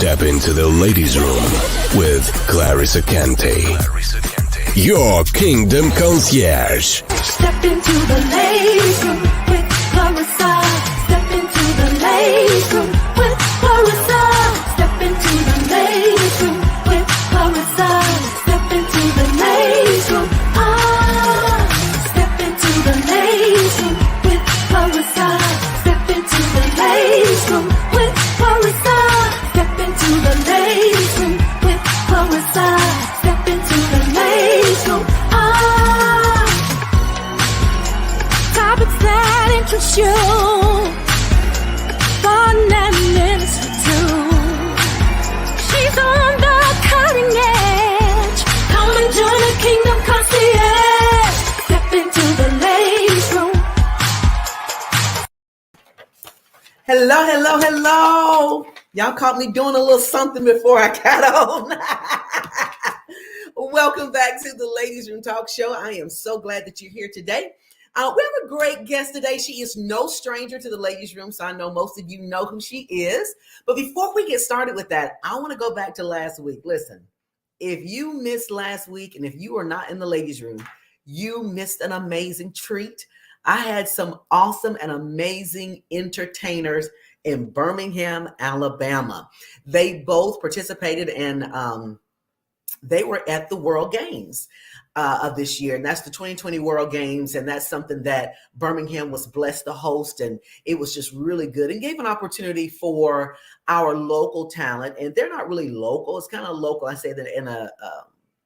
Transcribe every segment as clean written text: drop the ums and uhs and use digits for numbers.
Step into the ladies' room with Clarissa Kente, your kingdom concierge. Step into the ladies' room with Clarissa. Step into the ladies' room with Clarissa. Step into the ladies' room with Clarissa. Step into the ladies' room. Step into the ladies' room with Clarissa. Step into the ladies' room with Clarissa. Step into the ladies' room with Clarissa. Step into the ladies' room. Topics that interest you. Fun and minister too. She's on the cutting edge. Come and join the kingdom concierge. Step into the ladies' room. Hello, hello, hello. Y'all caught me doing a little something before I got on. Welcome back to the Ladies Room Talk Show. I am so glad that you're here today. We have a great guest today. She is no stranger to the Ladies Room, so I know most of you know who she is. But before we get started with that, I want to go back to last week. Listen, if you missed last week and if you are not in the Ladies Room, you missed an amazing treat. I had some awesome and amazing entertainers in Birmingham, Alabama. They both participated in, they were at the World Games of this year, and that's the 2020 World Games, and that's something that Birmingham was blessed to host, and it was just really good and gave an opportunity for our local talent. And they're not really local, it's kind of local, I say that in a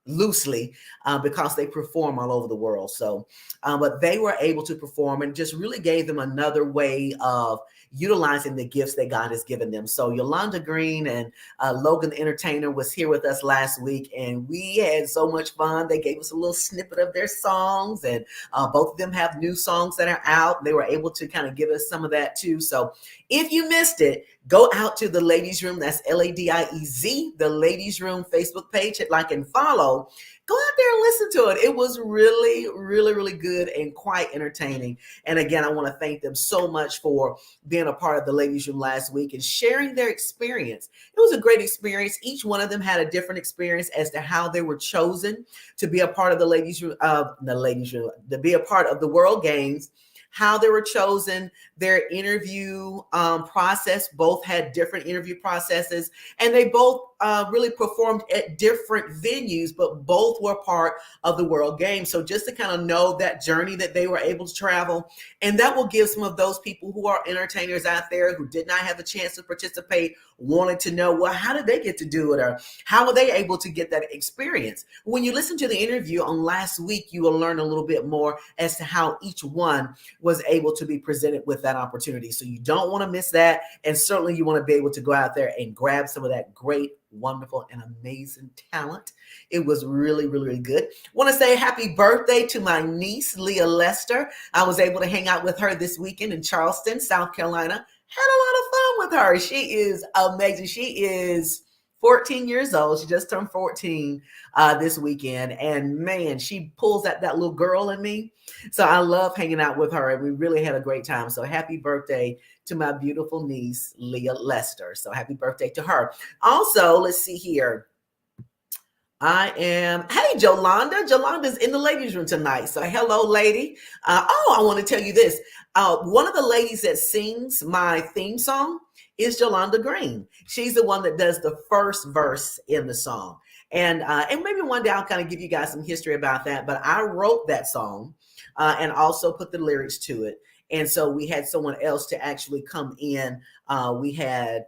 loosely, because they perform all over the world. So, but they were able to perform and just really gave them another way of utilizing the gifts that God has given them. So Yolanda Green and Logan the Entertainer was here with us last week, and we had so much fun. They gave us a little snippet of their songs, and both of them have new songs that are out. They were able to kind of give us some of that too. So if you missed it, go out to the Ladies Room. That's Ladiez, the Ladies Room Facebook page. Hit like and follow. Go out there and listen to it. It was really, really, really good and quite entertaining. And again, I want to thank them so much for being a part of the Ladies Room last week and sharing their experience. It was a great experience. Each one of them had a different experience as to how they were chosen to be a part of the Ladies Room, to be a part of the World Games. How they were chosen, their interview process. Both had different interview processes, and they both really performed at different venues, but both were part of the World Games. So just to kind of know that journey that they were able to travel, and that will give some of those people who are entertainers out there who did not have a chance to participate, wanted to know, well, how did they get to do it, or how were they able to get that experience? When you listen to the interview on last week, you will learn a little bit more as to how each one was able to be presented with that opportunity. So you don't want to miss that. And certainly you want to be able to go out there and grab some of that great, wonderful, and amazing talent. It was really, really, really good. Want to say happy birthday to my niece, Leah Lester. I was able to hang out with her this weekend in Charleston, South Carolina. Had a lot of fun with her. She is amazing. She is 14 years old. She just turned 14 this weekend. And man, she pulls out that little girl in me. So I love hanging out with her, and we really had a great time. So happy birthday to my beautiful niece, Leah Lester. So happy birthday to her. Also, let's see here. Hey, Jolanda. Jolanda's in the ladies' room tonight. So hello, lady. I want to tell you this. One of the ladies that sings my theme song is Yolanda Green. She's the one that does the first verse in the song. And maybe one day I'll kind of give you guys some history about that. But I wrote that song and also put the lyrics to it. And so we had someone else to actually come in. We had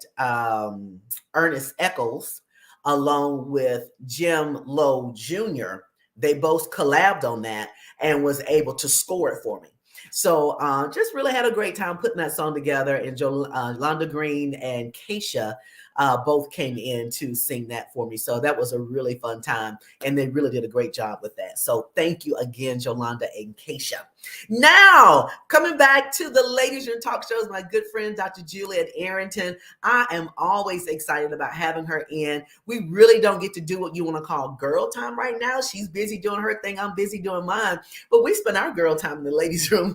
Ernest Eccles along with Jim Lowe Jr. They both collabed on that and was able to score it for me. So just really had a great time putting that song together. And Yolanda Green and Keisha both came in to sing that for me. So that was a really fun time. And they really did a great job with that. So thank you again, Yolanda and Keisha. Now, coming back to the Ladies Room Talk Shows, my good friend, Dr. Juliet Arrington. I am always excited about having her in. We really don't get to do what you want to call girl time right now. She's busy doing her thing. I'm busy doing mine. But we spend our girl time in the ladies' room.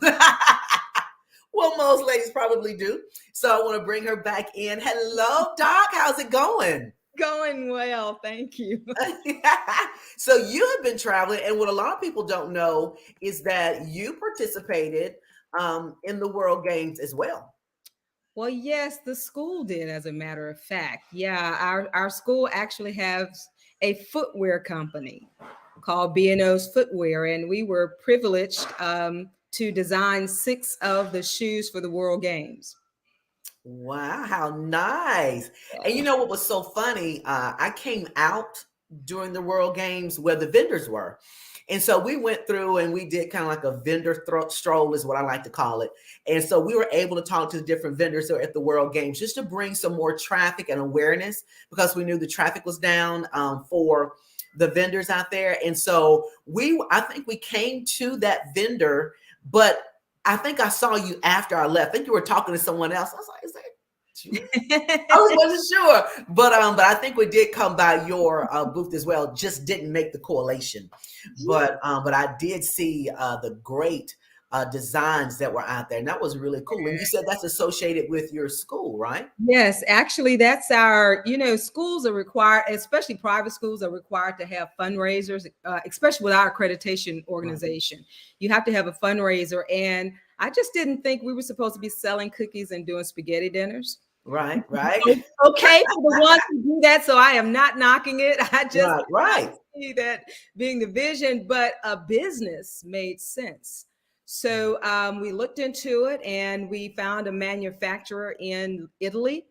Well, most ladies probably do. So I want to bring her back in. Hello, Doc. How's it going? Going well, thank you. So you have been traveling, and what a lot of people don't know is that you participated in the World Games as well. Well, yes, the school did, as a matter of fact. Yeah, our school actually has a footwear company called B&O's Footwear, and we were privileged to design 6 of the shoes for the World Games. Wow, how nice. And you know what was so funny? I came out during the World Games where the vendors were. And so we went through and we did kind of like a vendor stroll, is what I like to call it. And so we were able to talk to the different vendors that were at the World Games just to bring some more traffic and awareness, because we knew the traffic was down for the vendors out there. And so I think we came to that vendor, but I think I saw you after I left. I think you were talking to someone else. I was like, is that you? I wasn't sure. But I think we did come by your booth as well. Just didn't make the correlation. But I did see the great designs that were out there. And that was really cool. And you said that's associated with your school, right? Yes, actually, that's our, schools are required, especially private schools are required to have fundraisers, especially with our accreditation organization. Right. You have to have a fundraiser. And I just didn't think we were supposed to be selling cookies and doing spaghetti dinners. Right. Okay, for the ones who do that. So I am not knocking it. I just see that being the vision, but a business made sense. So we looked into it and we found a manufacturer in Italy,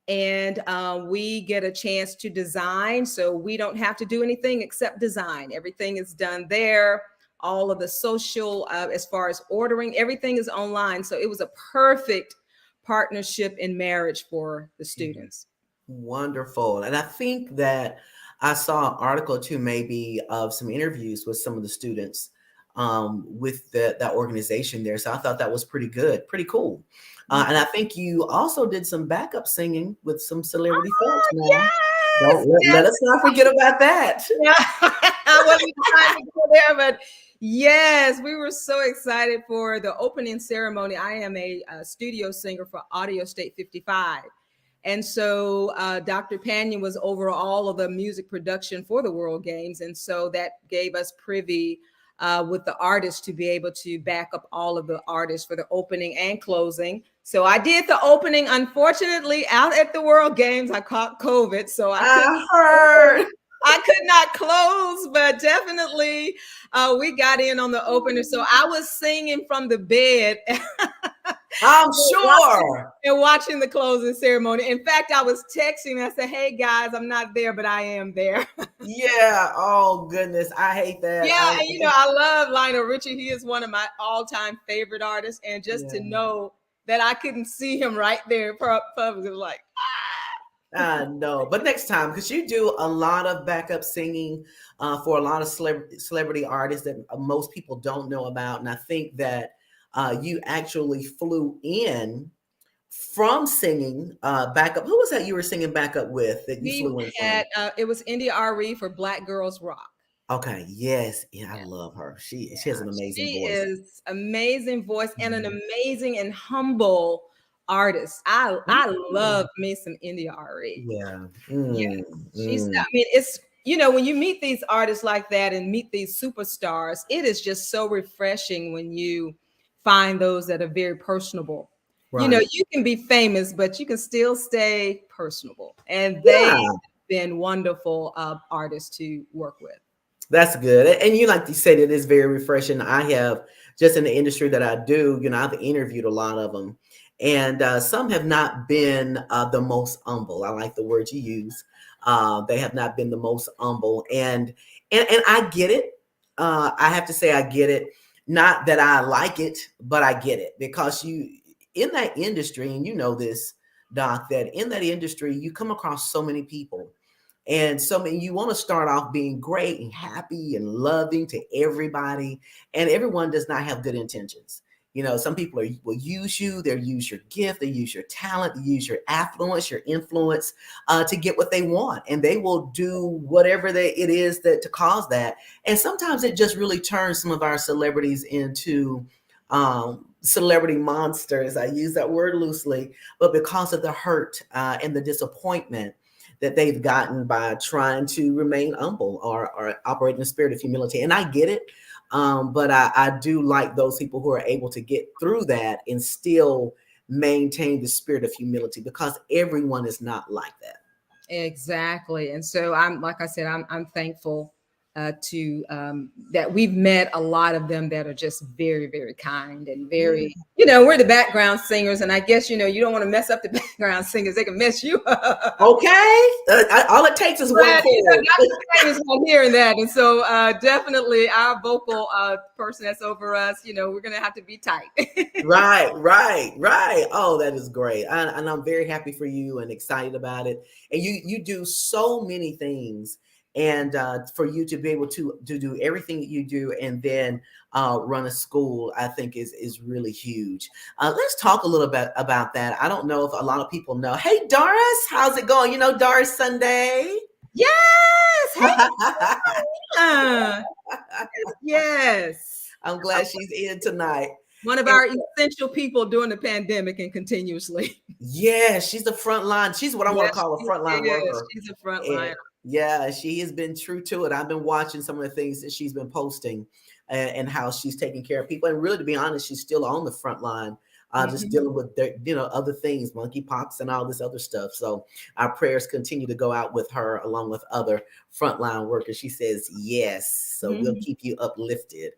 and we get a chance to design. So we don't have to do anything except design. Everything is done there. All of the social, as far as ordering, everything is online. So it was a perfect partnership and marriage for the students. Wonderful. And I think that I saw an article too, maybe of some interviews with some of the students with that organization there. So I thought that was pretty good, pretty cool. And I think you also did some backup singing with some celebrity folks. Yes, let us not forget about that. Yeah. I wasn't trying to go there, but yes, we were so excited for the opening ceremony. I am a studio singer for Audio State 55. And so Dr. Panion was over all of the music production for the World Games. And so that gave us privy with the artists to be able to back up all of the artists for the opening and closing. So I did the opening, unfortunately, out at the World Games. I caught COVID, so I could not close, but definitely we got in on the opener. So I was singing from the bed. I'm sure. And watching the closing ceremony. In fact, I was texting. I said, hey, guys, I'm not there, but I am there. Yeah. Oh, goodness. I hate that. Yeah. I love Lionel Richie. He is one of my all-time favorite artists. And just to know that I couldn't see him right there in public, it was like, I know. But next time, because you do a lot of backup singing for a lot of celebrity artists that most people don't know about. And I think that you actually flew in from singing backup. Who was that you were singing backup with that you flew in from? It was India Ari for Black Girls Rock. Okay. Yes. Yeah, I love her. She has an amazing voice. She is amazing voice and an amazing and humble artist. I love me some India Ari. Yeah. She's, I mean, it's, when you meet these artists like that and meet these superstars, it is just so refreshing when you find those that are very personable. Right. You can be famous, but you can still stay personable. And they've been wonderful artists to work with. That's good. And you, like you said, it is very refreshing. I have, just in the industry that I do, I've interviewed a lot of them. And some have not been the most humble. I like the word you use. They have not been the most humble. And I get it. I have to say I get it. Not that I like it, but I get it. Because in that industry, and you know this, Doc, that in that industry, you come across so many people. And so you want to start off being great and happy and loving to everybody. And everyone does not have good intentions. Some people will use you, they'll use your gift, they use your talent, they use your affluence, your influence to get what they want. And they will do whatever it is that to cause that. And sometimes it just really turns some of our celebrities into celebrity monsters. I use that word loosely, but because of the hurt and the disappointment that they've gotten by trying to remain humble or operate in a spirit of humility. And I get it. But I do like those people who are able to get through that and still maintain the spirit of humility, because everyone is not like that. Exactly. And so like I said, I'm thankful to that we've met a lot of them that are just very, very kind and very, we're the background singers. And I guess, you don't want to mess up the background singers. They can mess you up. Okay. All it takes is one chord. Is not hearing that. And so definitely our vocal person that's over us, we're going to have to be tight. Right. Oh, that is great. And I'm very happy for you and excited about it. And you do so many things. And for you to be able to do everything that you do and then run a school, I think is really huge. Let's talk a little bit about that. I don't know if a lot of people know. Hey, Doris, how's it going? Doris Sunday? Yes. Hey, yes. I'm glad she's in tonight. One of our essential people during the pandemic and continuously. Yeah, she's the front line. She's what I want to call a frontline worker. She's a front line. Yeah, she has been true to it. I've been watching some of the things that she's been posting and how she's taking care of people. And really, to be honest, she's still on the front line, just dealing with other things, monkeypox and all this other stuff. So our prayers continue to go out with her along with other frontline workers. She says yes. So we'll keep you uplifted.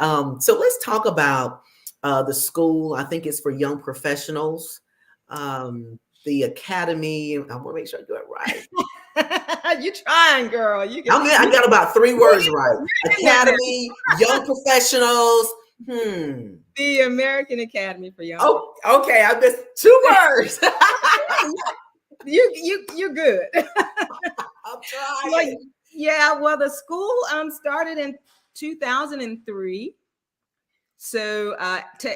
So let's talk about the school. I think it's for young professionals. The academy. I want to make sure I do it right. You trying, girl. I got about 3 words right. Academy, young professionals. The American Academy for Young. Oh, okay. I missed 2 words. You're good. I'm trying. Well, the school started in 2003. So,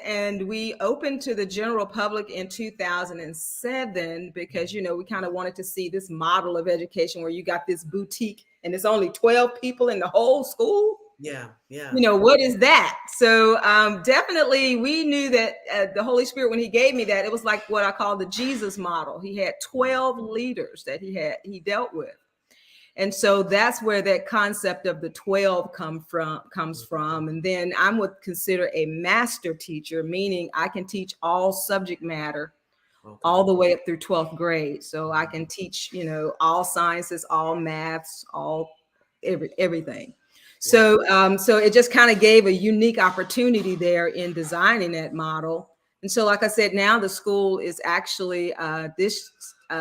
and we opened to the general public in 2007 because, we kind of wanted to see this model of education where you got this boutique and it's only 12 people in the whole school. Yeah. What is that? So definitely we knew that the Holy Spirit, when he gave me that, it was like what I call the Jesus model. He had 12 leaders that he dealt with. And so that's where that concept of the 12 comes from. And then I would consider a master teacher, meaning I can teach all subject matter all the way up through 12th grade. So I can teach, all sciences, all maths, everything. So it just kind of gave a unique opportunity there in designing that model. And so, like I said, now the school is actually this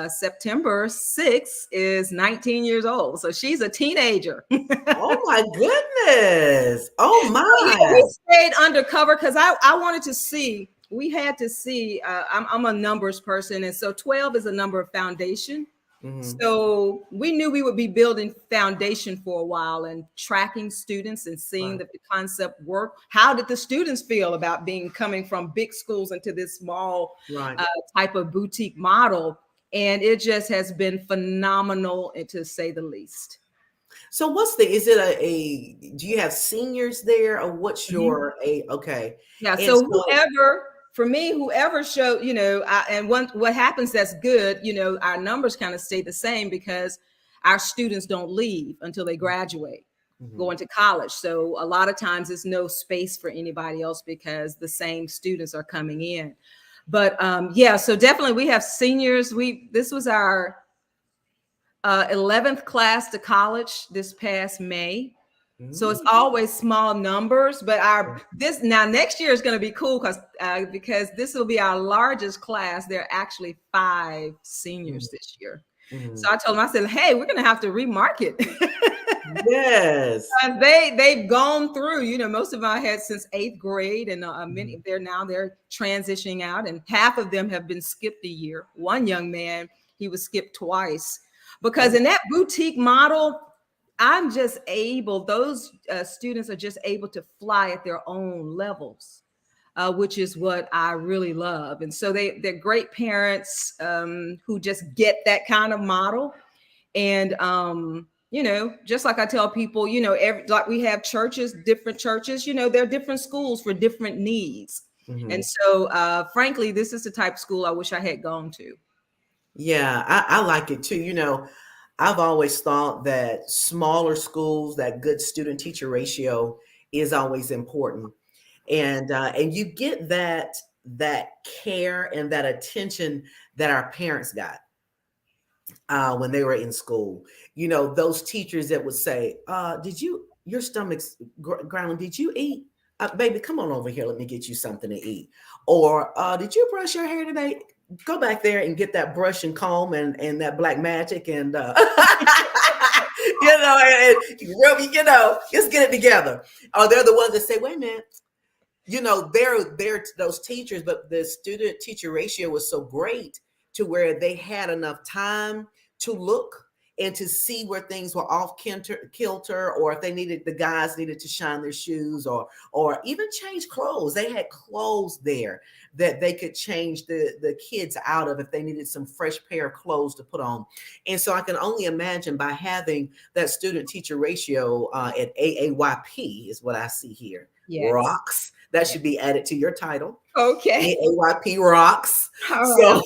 September 6th is 19 years old. So she's a teenager. Oh my goodness. Oh my. We stayed undercover because I wanted to see, we had to see, I'm a numbers person. And so 12 is a number of foundation. So we knew we would be building foundation for a while and tracking students and seeing that the concept work. How did the students feel about coming from big schools into this small type of boutique model? And it just has been phenomenal, to say the least. So do you have seniors there, or what's your okay? Yeah. And so whoever showed, and what happens that's good, our numbers kind of stay the same because our students don't leave until they graduate, going to college. So a lot of times there's no space for anybody else because the same students are coming in. But so definitely we have seniors. This was our 11th class to college this past May. So it's always small numbers, but next year is going to be cool because this will be our largest class. There are actually 5 seniors this year. So I told them, I said, hey, we're going to have to remarket. Yes. They've gone through, most of them I had since 8th grade, and many they're transitioning out, and half of them have been skipped a year. One young man, he was skipped twice because in that boutique model, I'm just those students are just able to fly at their own levels, which is what I really love. And so they're great parents who just get that kind of model. And, just like I tell people, like we have churches, different churches, there are different schools for different needs. And so, frankly, this is the type of school I wish I had gone to. Yeah, I like it too. I've always thought that smaller schools, that good student teacher ratio is always important. And you get that care and that attention that our parents got when they were in school. Those teachers that would say, your stomach's growling, did you eat? Baby, come on over here. Let me get you something to eat. Or did you brush your hair today? Go back there and get that brush and comb and that black magic and and just get it together. Or they're the ones that say, wait a minute, they're those teachers, but the student teacher ratio was so great to where they had enough time to look and to see where things were off kilter, or if the guys needed to shine their shoes or even change clothes. They had clothes there that they could change the kids out of if they needed some fresh pair of clothes to put on. And so I can only imagine by having that student teacher ratio at AAYP is what I see here. Yes. Rocks. That should be added to your title. Okay. AAYP rocks. Right.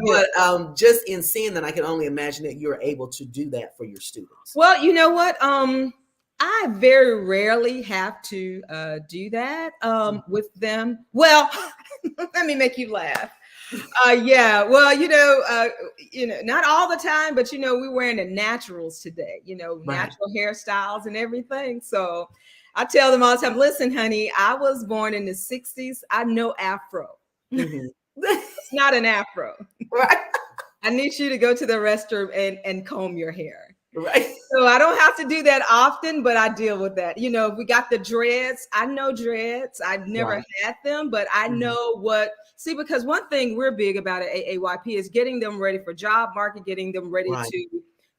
But just in seeing that, I can only imagine that you're able to do that for your students. Well, you know what? I very rarely have to do that with them. Well, let me make you laugh. Yeah. Well, not all the time, but we're wearing the naturals today. Right. Natural hairstyles and everything. So I tell them all the time, listen, honey, I was born in the 60s. I know Afro. It's not an Afro. Right. I need you to go to the restroom and comb your hair. Right. So I don't have to do that often, but I deal with that. If we got the dreads, I know dreads. I've never had them, but I know because one thing we're big about at AAYP is getting them ready for job market, getting them ready to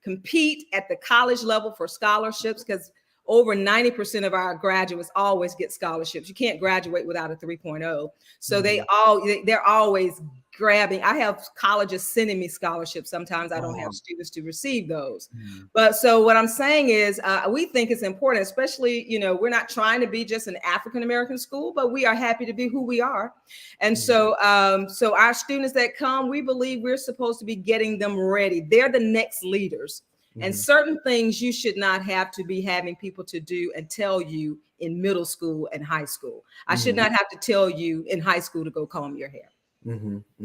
compete at the college level for scholarships, because over 90% of our graduates always get scholarships. You can't graduate without a 3.0. So they're always grabbing. I have colleges sending me scholarships. Sometimes I don't have students to receive those. But so what I'm saying is we think it's important, especially, we're not trying to be just an African-American school, but we are happy to be who we are. And so our students that come, we believe we're supposed to be getting them ready. They're the next leaders. And certain things you should not have to be having people to do and tell you in middle school and high school. I should not have to tell you in high school to go comb your hair.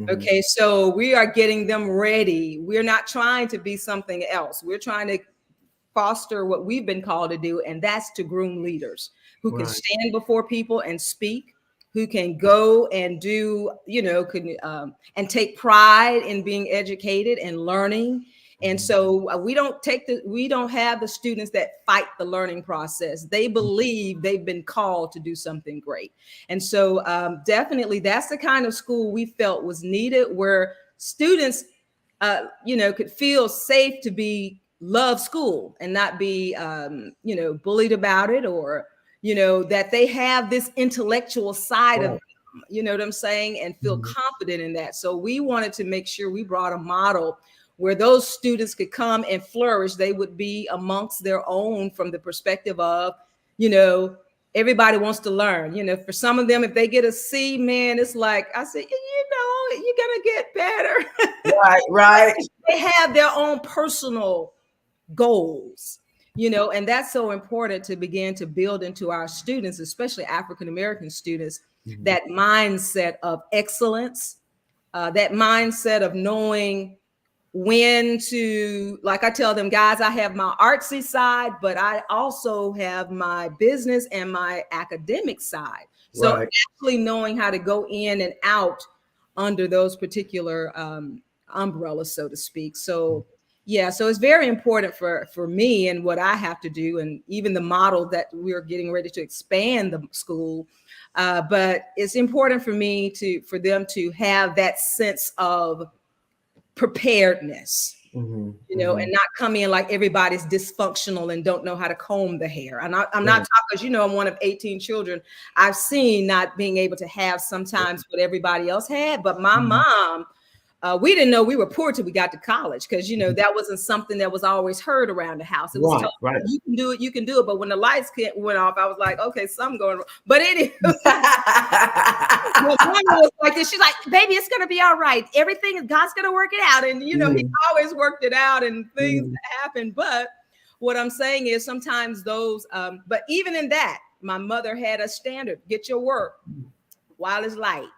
Okay, so we are getting them ready. We're not trying to be something else. We're trying to foster what we've been called to do, and that's to groom leaders who can stand before people and speak, who can go and do, and take pride in being educated and learning. And so we don't have the students that fight the learning process. They believe they've been called to do something great. And so definitely that's the kind of school we felt was needed, where students, could feel safe to love school and not be, bullied about it, or, that they have this intellectual side of them, you know what I'm saying, and feel confident in that. So we wanted to make sure we brought a model where those students could come and flourish. They would be amongst their own from the perspective of, everybody wants to learn. For some of them, if they get a C, man, it's like, I said, you're going to get better. Right. They have their own personal goals, and that's so important to begin to build into our students, especially African-American students, that mindset of excellence, that mindset of knowing when to, like I tell them, guys, I have my artsy side, but I also have my business and my academic side. So actually knowing how to go in and out under those particular umbrellas, so to speak. So so it's very important for me and what I have to do, and even the model that we're getting ready to expand the school. But it's important for me for them to have that sense of preparedness, and not come in like everybody's dysfunctional and don't know how to comb the hair. I'm not talking, because I'm one of 18 children. I've seen not being able to have sometimes what everybody else had, but my mom we didn't know we were poor till we got to college, because that wasn't something that was always heard around the house. It was told, right. You can do it. But when the lights went off, I was like, okay, something going wrong. But anyway, my mom was like this. She's like, baby, it's gonna be all right. Everything, God's gonna work it out. And he always worked it out, and things happen. But what I'm saying is sometimes those, but even in that, my mother had a standard: get your work while it's light.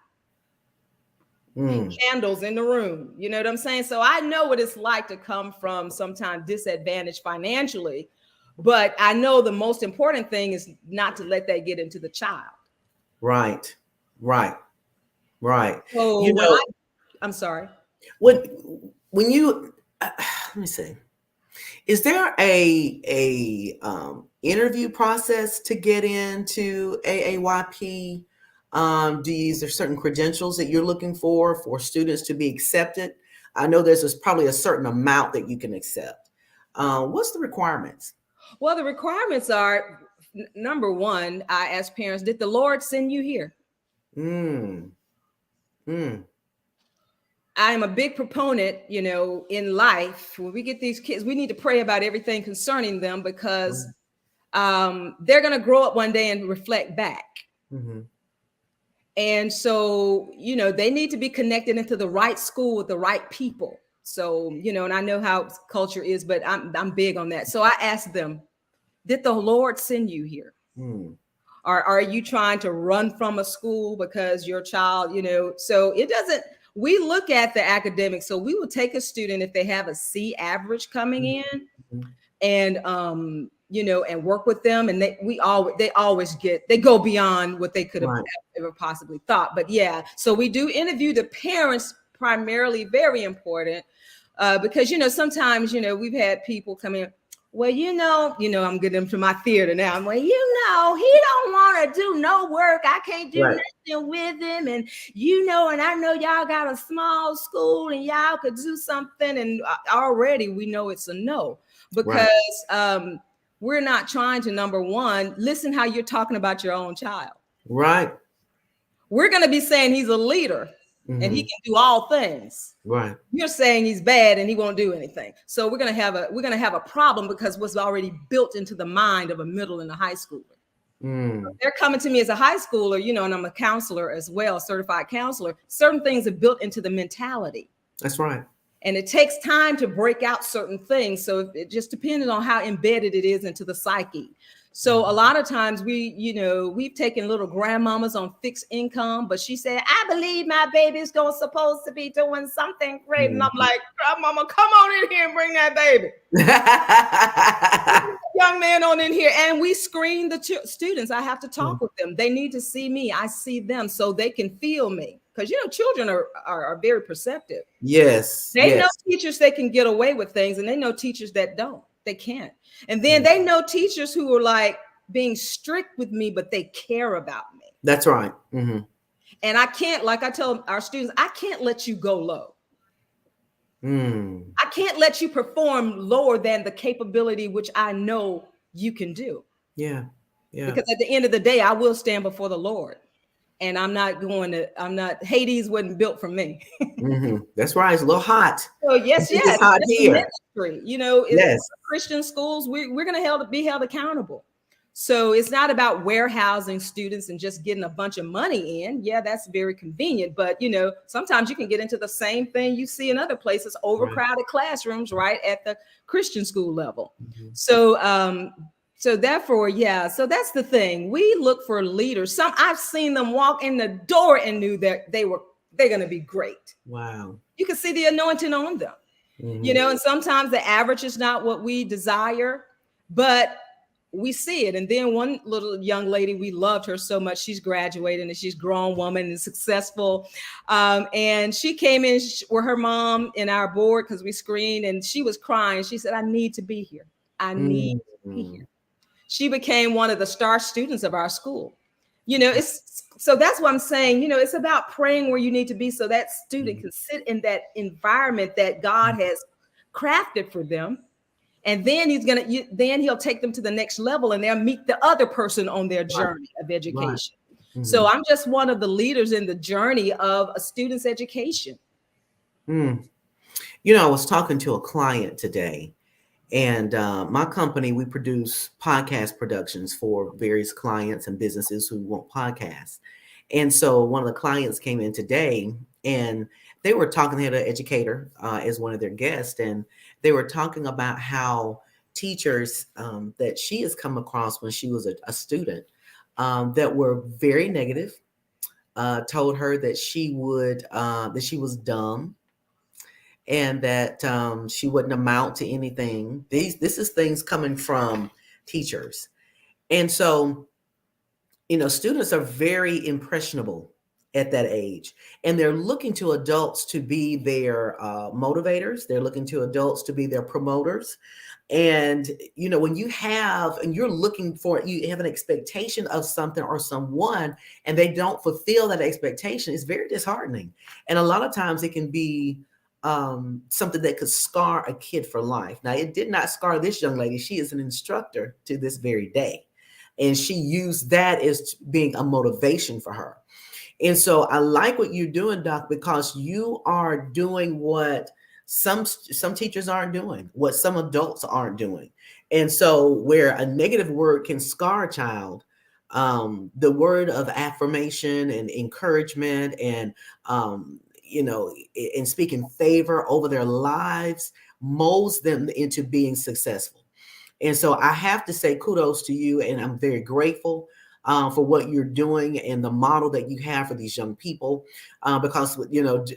Candles in the room. You know what I'm saying? So I know what it's like to come from sometimes disadvantaged financially, but I know the most important thing is not to let that get into the child. Right. So I'm sorry. When you let me see, is there a interview process to get into AAYP? Is there certain credentials that you're looking for students to be accepted? I know there's probably a certain amount that you can accept. What's the requirements? Well, the requirements are, number one, I ask parents, did the Lord send you here? I am a big proponent, in life, when we get these kids, we need to pray about everything concerning them, because they're going to grow up one day and reflect back. And so, they need to be connected into the right school with the right people. So, and I know how culture is, but I'm big on that. So I asked them, did the Lord send you here? Or are you trying to run from a school because your child, so it doesn't, we look at the academics. So we will take a student if they have a C average coming in and, and work with them. And they go beyond what they could have ever possibly thought. But yeah, so we do interview the parents primarily, very important, because, sometimes, we've had people come in, well, I'm getting into my theater now. I'm like, he don't want to do no work. I can't do nothing with him. And, and I know y'all got a small school and y'all could do something. And already we know it's a no, because, we're not trying to, number one, listen how you're talking about your own child. Right. We're going to be saying he's a leader and he can do all things. Right. You're saying he's bad and he won't do anything. So we're going to have a problem, because what's already built into the mind of a middle and a high schooler. They're coming to me as a high schooler, and I'm a counselor as well, certified counselor. Certain things are built into the mentality. That's right. And it takes time to break out certain things. So it just depends on how embedded it is into the psyche. So a lot of times we've taken little grandmamas on fixed income, but she said, I believe my baby's supposed to be doing something great. And I'm like, grandmama, come on in here and bring that baby. Young man on in here. And we screen the students. I have to talk with them. They need to see me. I see them so they can feel me. Because, children are very perceptive. Yes. They know teachers that can get away with things, and they know teachers that don't. They can't. And then they know teachers who are like being strict with me, but they care about me. That's right. And I can't, like I tell our students, I can't let you go low. I can't let you perform lower than the capability which I know you can do. Yeah. Because at the end of the day, I will stand before the Lord. And Hades wasn't built for me. That's right. It's a little hot. Oh, yes. It's hot here. Ministry. Christian schools, we're going to be held accountable. So it's not about warehousing students and just getting a bunch of money in. Yeah, that's very convenient. But, sometimes you can get into the same thing you see in other places, overcrowded classrooms, right at the Christian school level. So therefore, so that's the thing. We look for leaders. I've seen them walk in the door and knew that they're going to be great. Wow. You can see the anointing on them, and sometimes the average is not what we desire, but we see it. And then one little young lady, we loved her so much. She's graduating and she's a grown woman and successful. And she came in with her mom in our board because we screened, and she was crying. She said, I need to be here. I need to be here. She became one of the star students of our school. So that's what I'm saying. You know, it's about praying where you need to be so that student can sit in that environment that God has crafted for them. And then he'll take them to the next level and they'll meet the other person on their journey of education. Right. Mm-hmm. So I'm just one of the leaders in the journey of a student's education. Mm. I was talking to a client today, and my company, we produce podcast productions for various clients and businesses who want podcasts. And so one of the clients came in today, and they were talking, they had an educator as one of their guests, and they were talking about how teachers that she has come across when she was a student that were very negative, told her that she was dumb, and that she wouldn't amount to anything. This is things coming from teachers. And so, students are very impressionable at that age, and they're looking to adults to be their motivators. They're looking to adults to be their promoters. And when you're looking for, you have an expectation of something or someone, and they don't fulfill that expectation, it's very disheartening. And a lot of times it can be something that could scar a kid for life. Now, it did not scar this young lady. She is an instructor to this very day, and she used that as being a motivation for her. And so I like what you're doing, Doc, because you are doing what some teachers aren't doing, what some adults aren't doing. And so where a negative word can scar a child, the word of affirmation and encouragement and and speaking favor over their lives molds them into being successful. And so I have to say kudos to you, and I'm very grateful for what you're doing and the model that you have for these young people. Because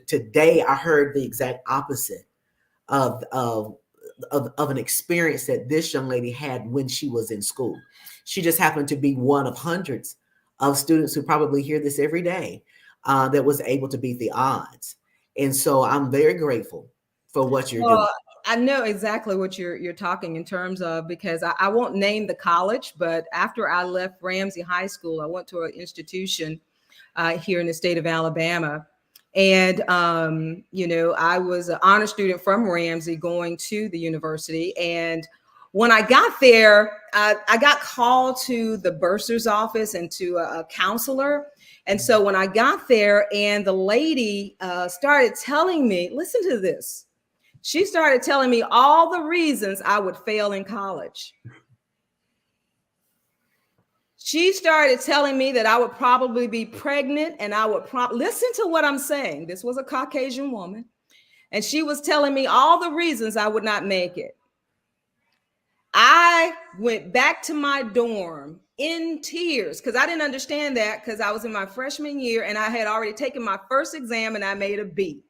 today I heard the exact opposite of an experience that this young lady had when she was in school. She just happened to be one of hundreds of students who probably hear this every day that was able to beat the odds. And so I'm very grateful for what you're doing. I know exactly what you're talking in terms of, because I won't name the college, but after I left Ramsey High School, I went to an institution here in the state of Alabama. And, I was an honor student from Ramsey going to the university. And when I got there, I got called to the bursar's office and to a counselor. And so when I got there, and the lady started telling me, listen to this. She started telling me all the reasons I would fail in college. She started telling me that I would probably be pregnant, and I would listen to what I'm saying. This was a Caucasian woman, and she was telling me all the reasons I would not make it. I went back to my dorm in tears because I didn't understand that, because I was in my freshman year and I had already taken my first exam and I made a B.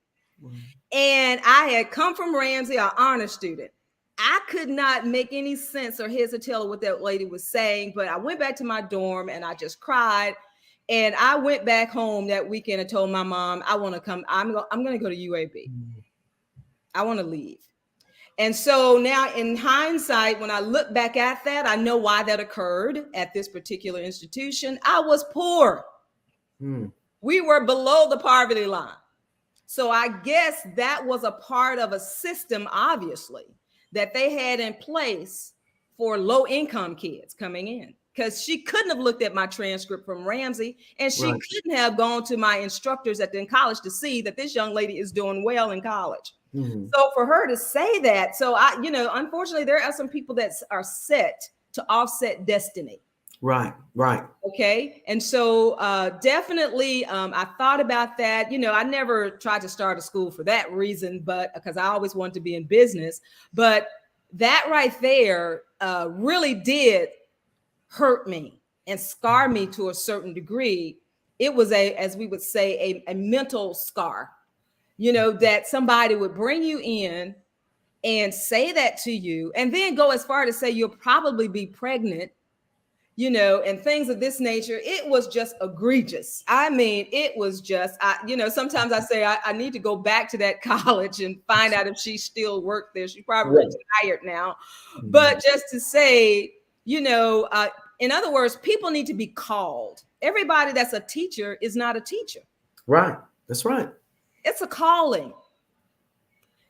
Mm-hmm. And I had come from Ramsey, an honor student. I could not make any sense or heads or tail of what that lady was saying, but I went back to my dorm and I just cried. And I went back home that weekend and told my mom, I want to come. I'm going to go to UAB. I want to leave. And so now in hindsight, when I look back at that, I know why that occurred at this particular institution. I was poor. We were below the poverty line. So I guess that was a part of a system, obviously, that they had in place for low income kids coming in, because she couldn't have looked at my transcript from Ramsey, and she couldn't have gone to my instructors in college to see that this young lady is doing well in college. Mm-hmm. So for her to say that, so unfortunately, there are some people that are set to offset destiny. Right. Okay. And so definitely, I thought about that. I never tried to start a school for that reason, but because I always wanted to be in business. But that right there really did hurt me and scar me to a certain degree. It was as we would say, a mental scar, that somebody would bring you in and say that to you, and then go as far to say you'll probably be pregnant, and things of this nature. It was just egregious. I mean, it was just, sometimes I say I need to go back to that college and find out if she still worked there. She's probably retired now. Mm-hmm. But just to say, in other words, people need to be called. Everybody that's a teacher is not a teacher. Right. That's right. It's a calling.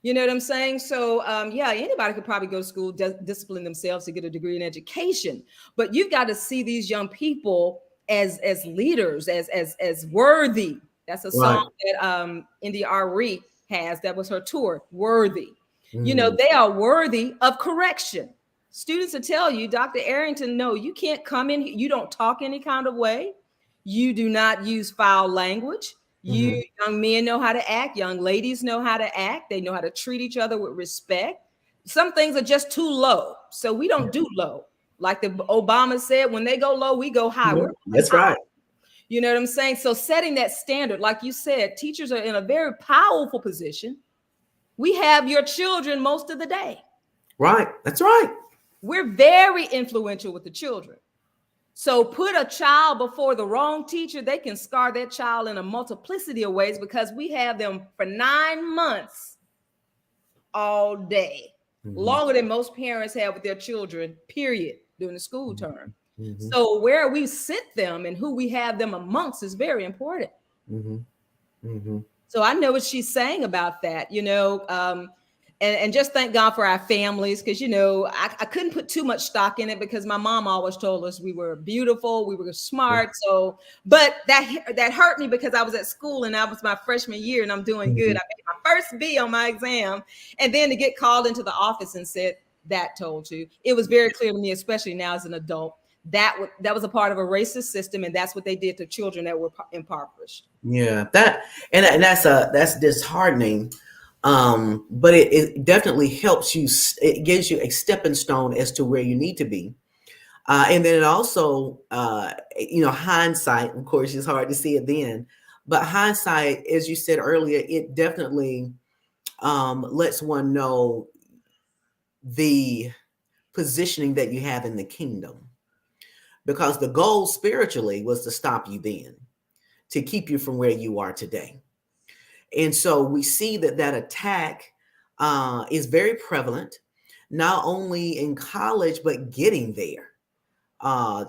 You know what I'm saying? So, anybody could probably go to school, discipline themselves to get a degree in education. But you've got to see these young people as leaders, as worthy. That's a song that India Ari has. That was her tour, worthy. You know, they are worthy of correction. Students will tell you, Dr. Arrington, no, you can't come in. You don't talk any kind of way. You do not use foul language. You young men know how to act. Young ladies know how to act. They know how to treat each other with respect. Some things are just too low. So we don't do low. Like the Obama said, when they go low, we go high. That's right. You know what I'm saying? So setting that standard, like you said, teachers are in a very powerful position. We have your children most of the day. Right. That's right. We're very influential with the children. So put a child before the wrong teacher, they can scar that child in a multiplicity of ways because we have them for 9 months all day, longer than most parents have with their children, period, during the school term. So where we sit them and who we have them amongst is very important. So I know what she's saying about that, you know, and just thank God for our families, because, you know, I couldn't put too much stock in it because my mom always told us we were beautiful, we were smart. So, but that hurt me because I was at school and that was my freshman year and I'm doing good. I made my first B on my exam, and then to get called into the office and said that told you, it was very clear to me, especially now as an adult, that was a part of a racist system, and that's what they did to children that were impoverished. Yeah, that's disheartening. But it definitely helps you. It gives you a stepping stone as to where you need to be. And then it also, you know, hindsight, of course, it's hard to see it then, but hindsight, as you said earlier, it definitely lets one know the positioning that you have in the kingdom, because the goal spiritually was to stop you then, to keep you from where you are today. And so we see that attack is very prevalent, not only in college, but getting there.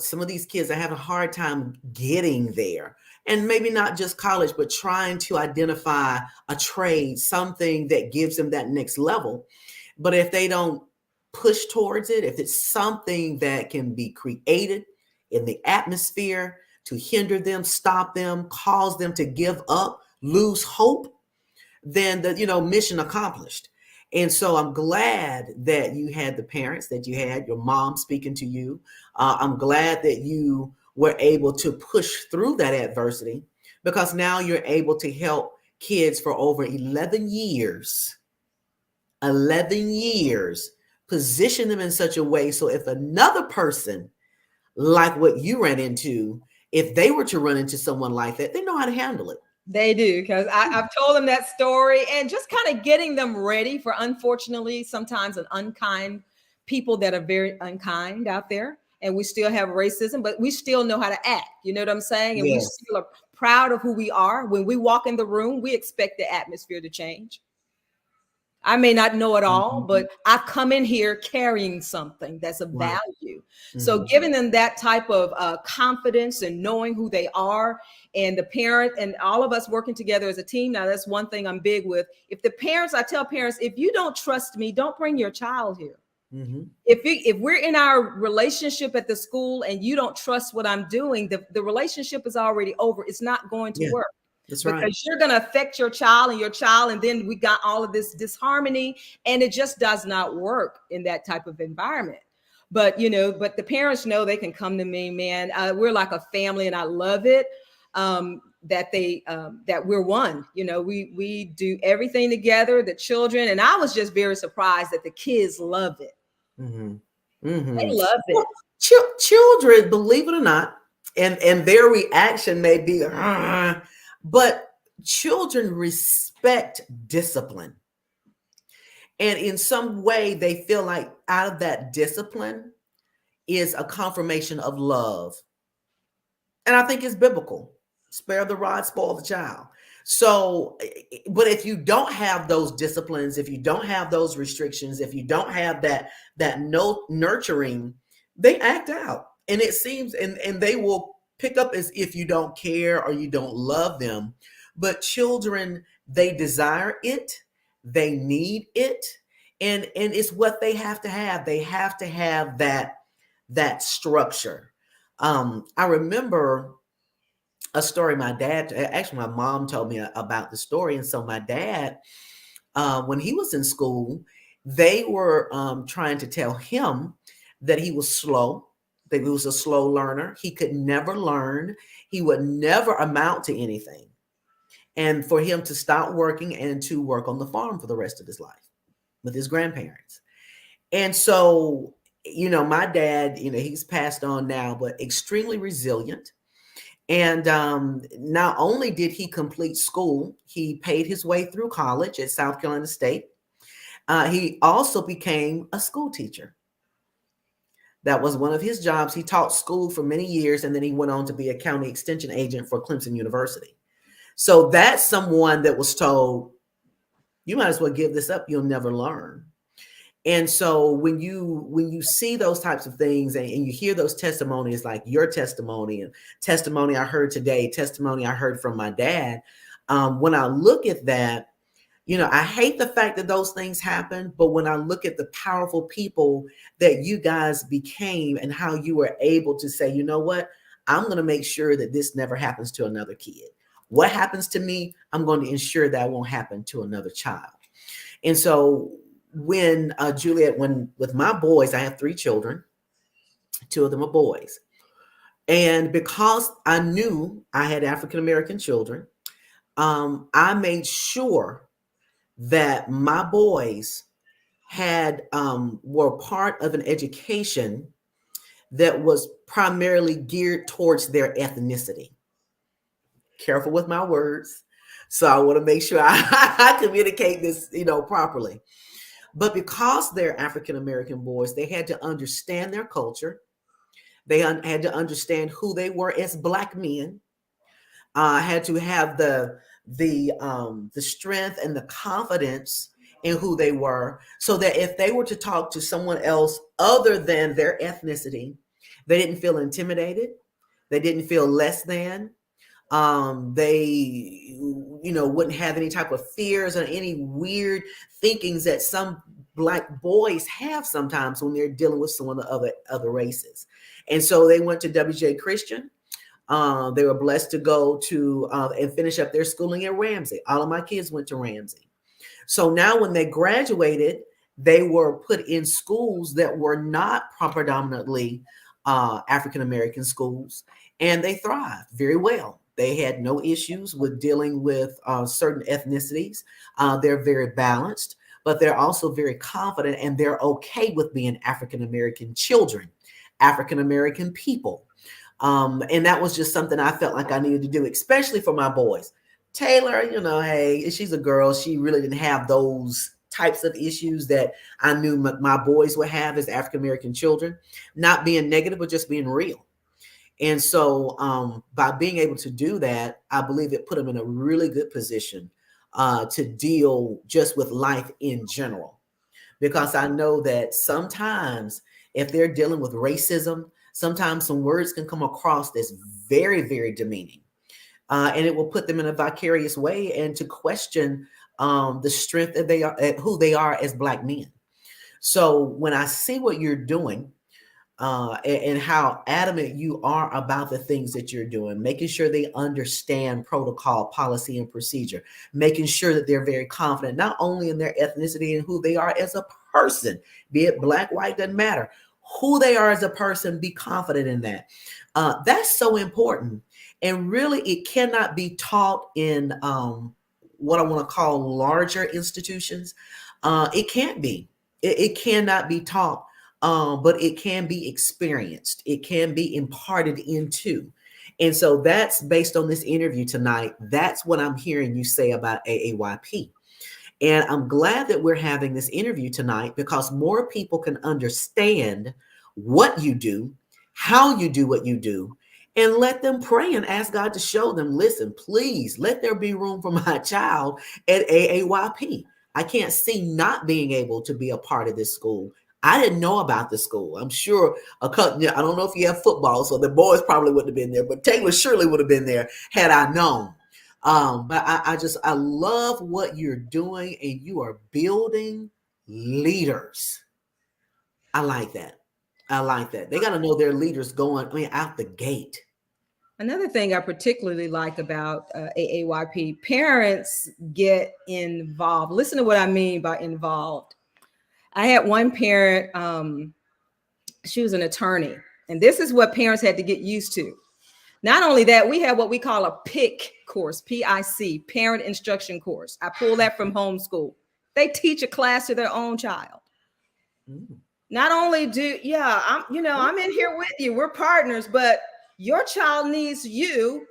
Some of these kids are having a hard time getting there. And maybe not just college, but trying to identify a trade, something that gives them that next level. But if they don't push towards it, if it's something that can be created in the atmosphere to hinder them, stop them, cause them to give up, lose hope, then the mission accomplished. And so I'm glad that you had the parents that you had, your mom speaking to you. I'm glad that you were able to push through that adversity, because now you're able to help kids for over 11 years, position them in such a way so if another person like what you ran into, if they were to run into someone like that, they know how to handle it. They do, because I've told them that story, and just kind of getting them ready for, unfortunately, sometimes an unkind people that are very unkind out there. And we still have racism, but we still know how to act. You know what I'm saying? And we still are proud of who we are. When we walk in the room, we expect the atmosphere to change. I may not know it all, but I've come in here carrying something that's of value. So giving them that type of confidence and knowing who they are, and the parent and all of us working together as a team. Now, that's one thing I'm big with. If the parents, I tell parents, if you don't trust me, don't bring your child here. If we're in our relationship at the school and you don't trust what I'm doing, the relationship is already over. It's not going to work. That's because right. you're going to affect your child, and then we got all of this disharmony, and it just does not work in that type of environment. But the parents know they can come to me, man. We're like a family, and I love it. That we're one. We do everything together, the children, and I was just very surprised that the kids love it. They love it. Children, believe it or not, and their reaction may be, but children respect discipline. And in some way, they feel like out of that discipline is a confirmation of love. And I think it's biblical. Spare the rod, spoil the child. So, but if you don't have those disciplines, if you don't have those restrictions, if you don't have that no nurturing, they act out. And it seems, and they will pick up as if you don't care or you don't love them. But children, they desire it, they need it, and it's what they have to have. They have to have that structure. I remember a story my mom told me about the story. And so my dad, when he was in school, they were trying to tell him that he was slow, that he was a slow learner. He could never learn. He would never amount to anything. And for him to stop working and to work on the farm for the rest of his life with his grandparents. And so, my dad, he's passed on now, but extremely resilient. And not only did he complete school, he paid his way through college at South Carolina State. He also became a school teacher. That was one of his jobs. He taught school for many years, and then he went on to be a county extension agent for Clemson University. So that's someone that was told, you might as well give this up. You'll never learn. And so when you see those types of things and you hear those testimonies, like your testimony and testimony I heard today, testimony I heard from my dad, when I look at that, I hate the fact that those things happen, but when I look at the powerful people that you guys became and how you were able to say, you know what, I'm going to make sure that this never happens to another kid. What happens to me, I'm going to ensure that won't happen to another child. And so when Juliet, with my boys, I have 3 children, 2 of them are boys. And because I knew I had African-American children, I made sure that my boys were part of an education that was primarily geared towards their ethnicity. Careful with my words. So I want to make sure I communicate this, properly. But because they're African-American boys, they had to understand their culture. They had to understand who they were as Black men. Had to have the strength and the confidence in who they were, so that if they were to talk to someone else other than their ethnicity, they didn't feel intimidated. They didn't feel less than. They, wouldn't have any type of fears or any weird thinkings that some Black boys have sometimes when they're dealing with some of the other races. And so they went to WJ Christian. They were blessed to go to and finish up their schooling at Ramsey. All of my kids went to Ramsey. So now when they graduated, they were put in schools that were not predominantly African-American schools, and they thrived very well. They had no issues with dealing with certain ethnicities. They're very balanced, but they're also very confident, and they're okay with being African-American children, African-American people. And that was just something I felt like I needed to do, especially for my boys. Taylor, hey, she's a girl. She really didn't have those types of issues that I knew my boys would have as African-American children, not being negative, but just being real. And so by being able to do that, I believe it put them in a really good position to deal just with life in general. Because I know that sometimes if they're dealing with racism, sometimes some words can come across that's very, very demeaning. And it will put them in a vicarious way and to question the strength that they are, who they are as Black men. So when I see what you're doing, and how adamant you are about the things that you're doing, making sure they understand protocol, policy, and procedure, making sure that they're very confident, not only in their ethnicity and who they are as a person, be it Black, white, doesn't matter. Who they are as a person, be confident in that. That's so important. And really, it cannot be taught in what I want to call larger institutions. It can't be. It cannot be taught. But it can be experienced. It can be imparted into. And so that's based on this interview tonight. That's what I'm hearing you say about AAYP. And I'm glad that we're having this interview tonight because more people can understand what you do, how you do what you do, and let them pray and ask God to show them, listen, please let there be room for my child at AAYP. I can't see not being able to be a part of this school. I didn't know about the school. I'm sure I don't know if you have football, so the boys probably wouldn't have been there, but Taylor surely would have been there had I known. But I love what you're doing, and you are building leaders. I like that. They got to know their leaders going, out the gate. Another thing I particularly like about AAYP, parents get involved. Listen to what I mean by involved. I had one parent, she was an attorney, and this is what parents had to get used to. Not only that, we have what we call a PIC course, PIC, Parent Instruction Course. I pull that from homeschool. They teach a class to their own child. Not only I'm in here with you, we're partners, but your child needs you,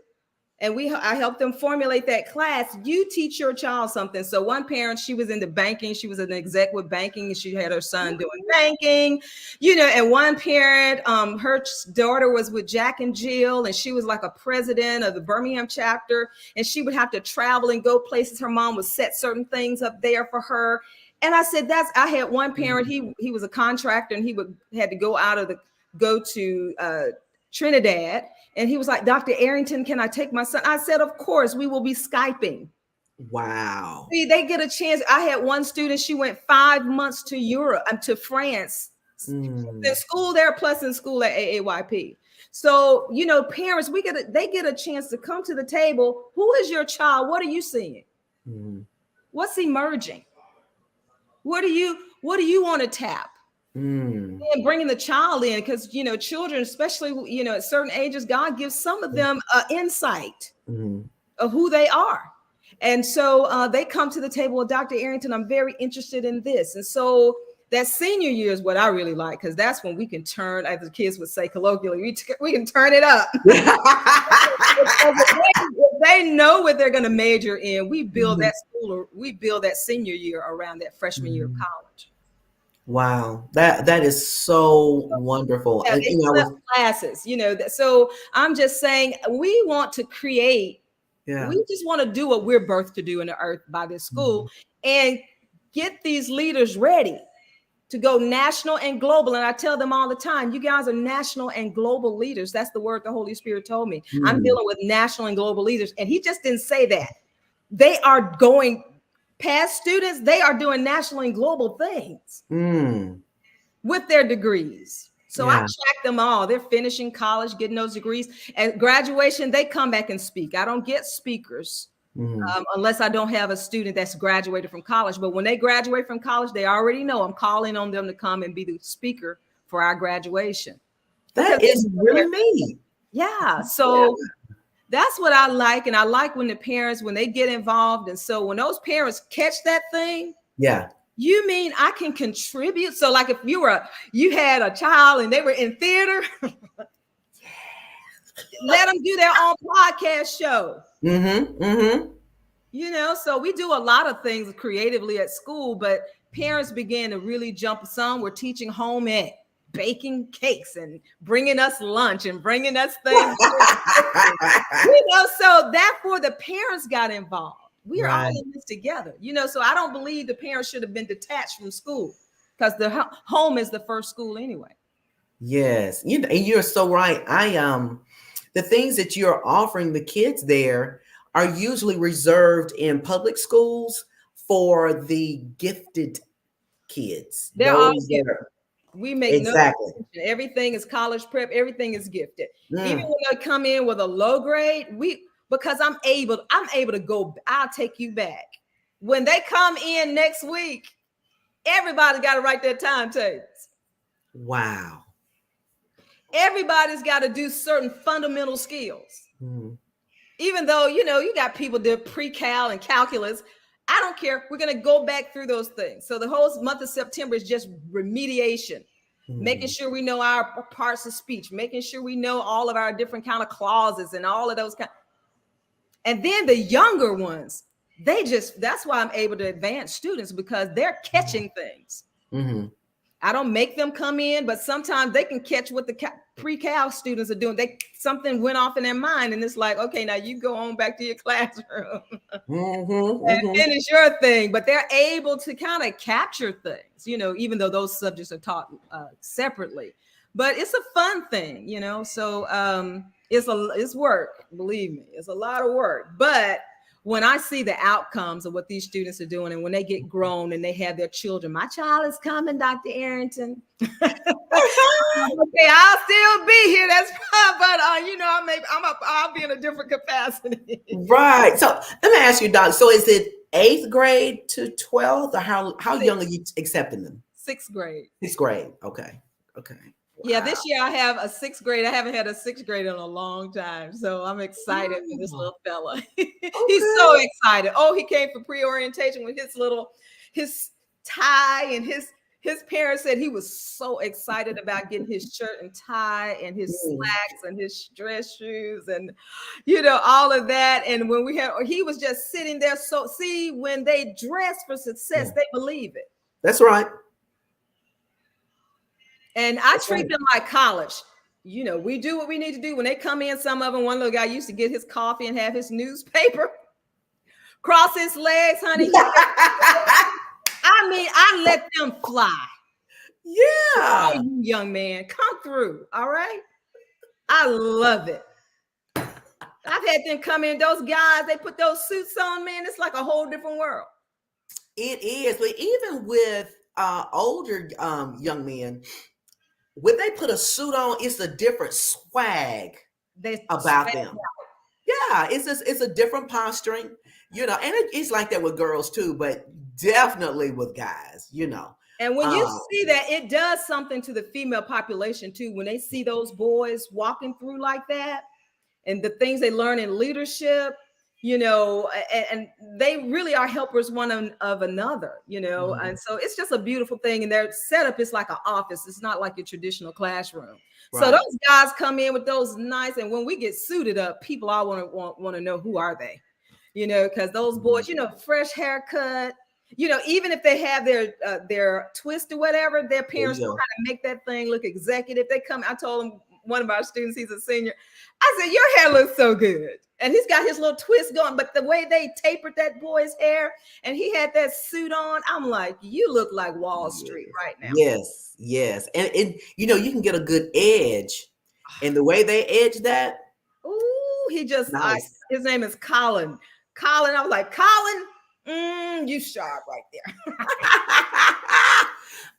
and I help them formulate that class. You teach your child something. So one parent, she was into banking. She was an exec with banking, and she had her son doing banking, and one parent, her daughter was with Jack and Jill, and she was like a president of the Birmingham chapter, and she would have to travel and go places. Her mom would set certain things up there for her. And I said, I had one parent, he was a contractor, and had to go to Trinidad. And he was like, Dr. Arrington, can I take my son? I said, of course, we will be Skyping. Wow. See, they get a chance. I had one student, she went 5 months to Europe, to France, in school there, plus in school at AAYP. So, parents, they get a chance to come to the table. Who is your child? What are you seeing? What's emerging? What do you want to tap? And bringing the child in, because children, especially at certain ages, God gives some of them insight of who they are. And so they come to the table with Dr. Arrington. I'm very interested in this. And so that senior year is what I really like, because that's when we can turn, as the kids would say colloquially, we can turn it up. If they know what they're going to major in, we build that senior year around that freshman year of college. Wow, that is so wonderful. Yeah, classes, so I'm just saying, we want to create. Yeah. We just want to do what we're birthed to do in the earth by this school, and get these leaders ready to go national and global. And I tell them all the time, you guys are national and global leaders. That's the word the Holy Spirit told me. I'm dealing with national and global leaders, and he just didn't say that. They are going. Past students, they are doing national and global things with their degrees. So I track them all. They're finishing college, getting those degrees. At graduation, they come back and speak. I don't get speakers unless I don't have a student that's graduated from college. But when they graduate from college, they already know I'm calling on them to come and be the speaker for our graduation. That is really neat. Yeah. So that's what I like. And I like when the parents, when they get involved. And so when those parents catch that thing, you mean I can contribute? So like if you had a child and they were in theater, let them do their own podcast show. So we do a lot of things creatively at school, but parents began to really jump. Some were teaching home ec, baking cakes and bringing us lunch and bringing us things. So therefore the parents got involved. We are all in this together, so I don't believe the parents should have been detached from school, because the home is the first school anyway. Yes. And you're so right. The things that you're offering the kids there are usually reserved in public schools for the gifted kids. They're all gifted. We make no everything is college prep, everything is gifted. Even when they come in with a low grade, because I'm able to go, I'll take you back. When they come in next week, everybody's got to write their timetables. Wow. Everybody's got to do certain fundamental skills. Even though, you got people that pre-cal and calculus, I don't care. We're going to go back through those things. So the whole month of September is just remediation, making sure we know our parts of speech, making sure we know all of our different kind of clauses and all of those kind. And then the younger ones, that's why I'm able to advance students, because they're catching things. I don't make them come in, but sometimes they can catch what the pre-cal students are doing. Something went off in their mind, and it's like, okay, now you go on back to your classroom and finish your thing. But they're able to kind of capture things, even though those subjects are taught separately. But it's a fun thing, So it's work. Believe me, it's a lot of work. But when I see the outcomes of what these students are doing, and when they get grown and they have their children, my child is coming, Dr. Arrington. Okay, I'll still be here. That's fine, but I'll be in a different capacity. Right. So let me ask you, Doc. So is it 8th grade to 12th, or how young are you accepting them? 6th grade. 6th grade. Okay. Okay. Yeah, this year I have a 6th grade. I haven't had a 6th grade in a long time. So I'm excited for this little fella. He's so excited. Oh, he came for pre-orientation with his tie, and his parents said he was so excited about getting his shirt and tie and his slacks and his dress shoes and all of that. And when he was just sitting there. So see, when they dress for success, they believe it. That's right. And I treat them like college. We do what we need to do. When they come in, some of them, one little guy used to get his coffee and have his newspaper, cross his legs, honey. I let them fly. Yeah. Hey, you young man, come through. All right. I love it. I've had them come in, those guys, they put those suits on, man. It's like a whole different world. It is. But even with older young men, when they put a suit on, it's a different swag about them. Yeah, it's a different posturing, and it's like that with girls too, but definitely with guys, And when you see that, it does something to the female population too. When they see those boys walking through like that, and the things they learn in leadership, and they really are helpers one of another, and so it's just a beautiful thing. And their setup is like an office. It's not like a traditional classroom. Right. So those guys come in with those nice, and when we get suited up, people all want to know, who are they, because those boys, fresh haircut, even if they have their twist or whatever, their parents know how to make that thing look executive. They come, I told him, one of our students, he's a senior, I said, your hair looks so good. And he's got his little twist going, but the way they tapered that boy's hair and he had that suit on, I'm like, you look like Wall Street right now. Yes, yes. And you can get a good edge. And the way they edge that. Ooh, nice. His name is Colin. Colin, I was like, Colin, you sharp right there.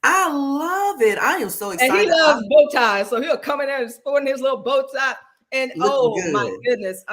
I love it. I am so excited. And he loves bow ties. So he'll come in there and sporting his little bow tie. And my goodness,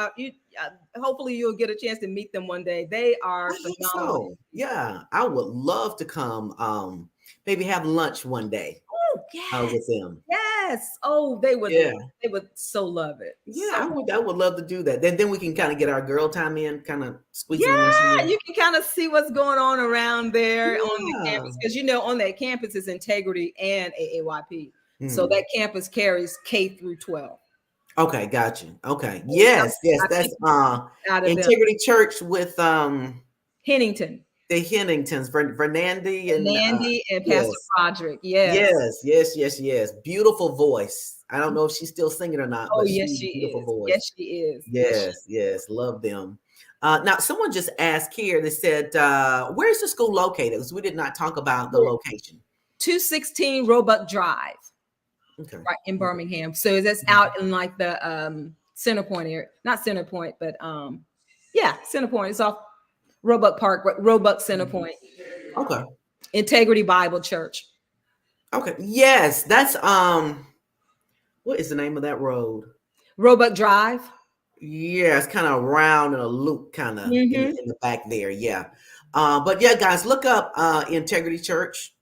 hopefully you'll get a chance to meet them one day. They are phenomenal. So. Yeah, I would love to come. Maybe have lunch one day. Oh, yes. With them. Yes. Oh, they would. Yeah. They would so love it. Yeah, so. I would love to do that. Then we can kind of get our girl time in, kind of squeeze in. Yeah, you can kind of see what's going on around there on the campus, because on that campus is Integrity and AAYP. So that campus carries K through 12. Okay, got you. Okay, yes, that's Integrity Church with Hennington. The Henningtons, Fernandy and Pastor Roderick. Yes. Yes. Beautiful voice. I don't know if she's still singing or not. Oh, but yes, she is. Voice. Yes, she is. Yes. Love them. Now, someone just asked here. They said, "Where's the school located?" Because we did not talk about the location. 216 Roebuck Drive. Okay. Right in Birmingham. So that's out in like the Center Point area. Not Center Point, but Center Point. It's off Roebuck Park, Roebuck Center Point. Okay. Integrity Bible Church. Okay. Yes, that's what is the name of that road? Roebuck Drive. Yeah, it's kind of round and a loop kind of in the back there. Yeah. But yeah, guys, look up Integrity Church.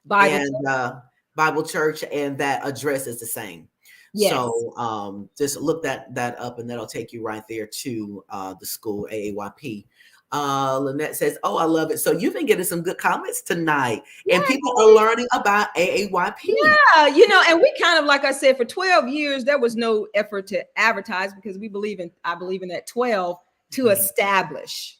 Bible Church, and that address is the same. Yes. So just look that up, and that'll take you right there to the school, AAYP. Lynette says, "Oh, I love it." So you've been getting some good comments tonight, and people are learning about AAYP. Yeah, and we kind of, like I said, for 12 years there was no effort to advertise, because I believe in that 12 to establish.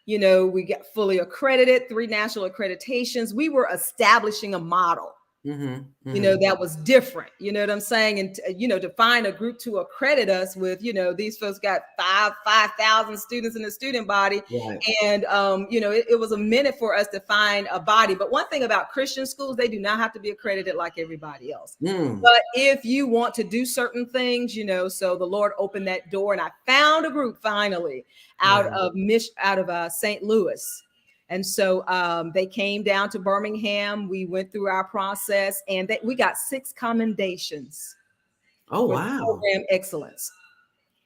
We got fully accredited, 3 national accreditations. We were establishing a model. That was different. You know what I'm saying? And, to find a group to accredit us with, these folks got 5,000 students in the student body. Right. And, it was a minute for us to find a body. But one thing about Christian schools, they do not have to be accredited like everybody else. But if you want to do certain things, so the Lord opened that door, and I found a group finally out of St. Louis. And so they came down to Birmingham. We went through our process, and we got 6 commendations. Oh, for wow. program excellence.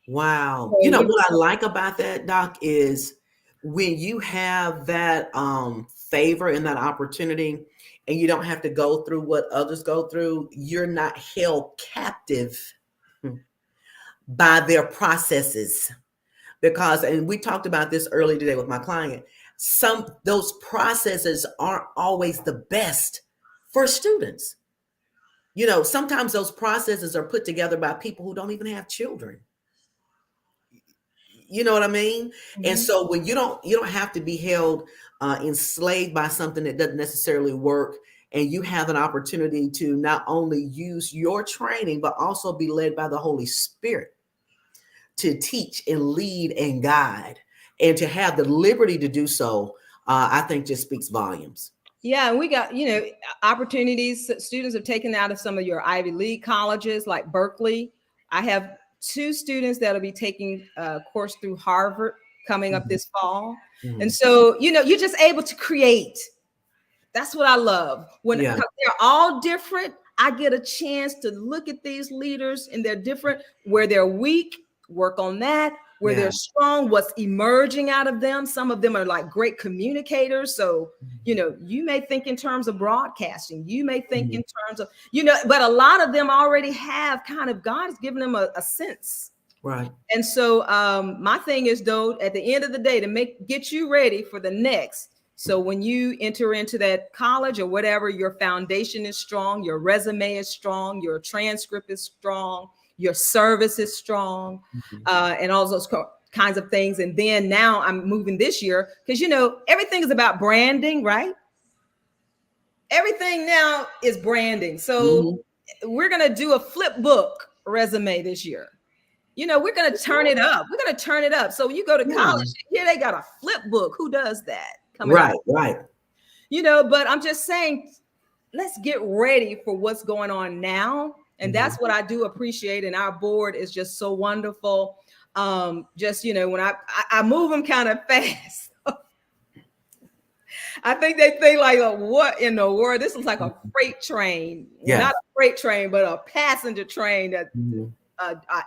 Wow. So, what I like about that, Doc, is when you have that favor and that opportunity, and you don't have to go through what others go through, you're not held captive by their processes. Because, and we talked about this earlier today with my client, those processes aren't always the best for students. Sometimes those processes are put together by people who don't even have children. You know what I mean? And so when you don't have to be held enslaved by something that doesn't necessarily work, and you have an opportunity to not only use your training, but also be led by the Holy Spirit to teach and lead and guide, and to have the liberty to do so, I think just speaks volumes. Yeah, and we got, opportunities students have taken out of some of your Ivy League colleges like Berkeley. I have 2 students that'll be taking a course through Harvard coming up this fall. And so, you're just able to create. That's what I love. When they're all different, I get a chance to look at these leaders, and they're different. Where they're weak, work on that. Where they're strong, what's emerging out of them. Some of them are like great communicators. So, you may think in terms of broadcasting, you may think in terms of, but a lot of them already have kind of, God has given them a sense. Right. And so my thing is, though, at the end of the day, to get you ready for the next. So when you enter into that college or whatever, your foundation is strong, your resume is strong, your transcript is strong, your service is strong, and all those kinds of things. And then now I'm moving this year because, everything is about branding, right? Everything now is branding. So we're going to do a flip book resume this year. We're going to turn it up. We're going to turn it up. So when you go to college, here they got a flip book. Who does that? Right. But I'm just saying, let's get ready for what's going on now. And that's what I do appreciate. And our board is just so wonderful. When I move them kind of fast. I think they think like, what in the world? This is like a freight train. Yeah. Not a freight train, but a passenger train, that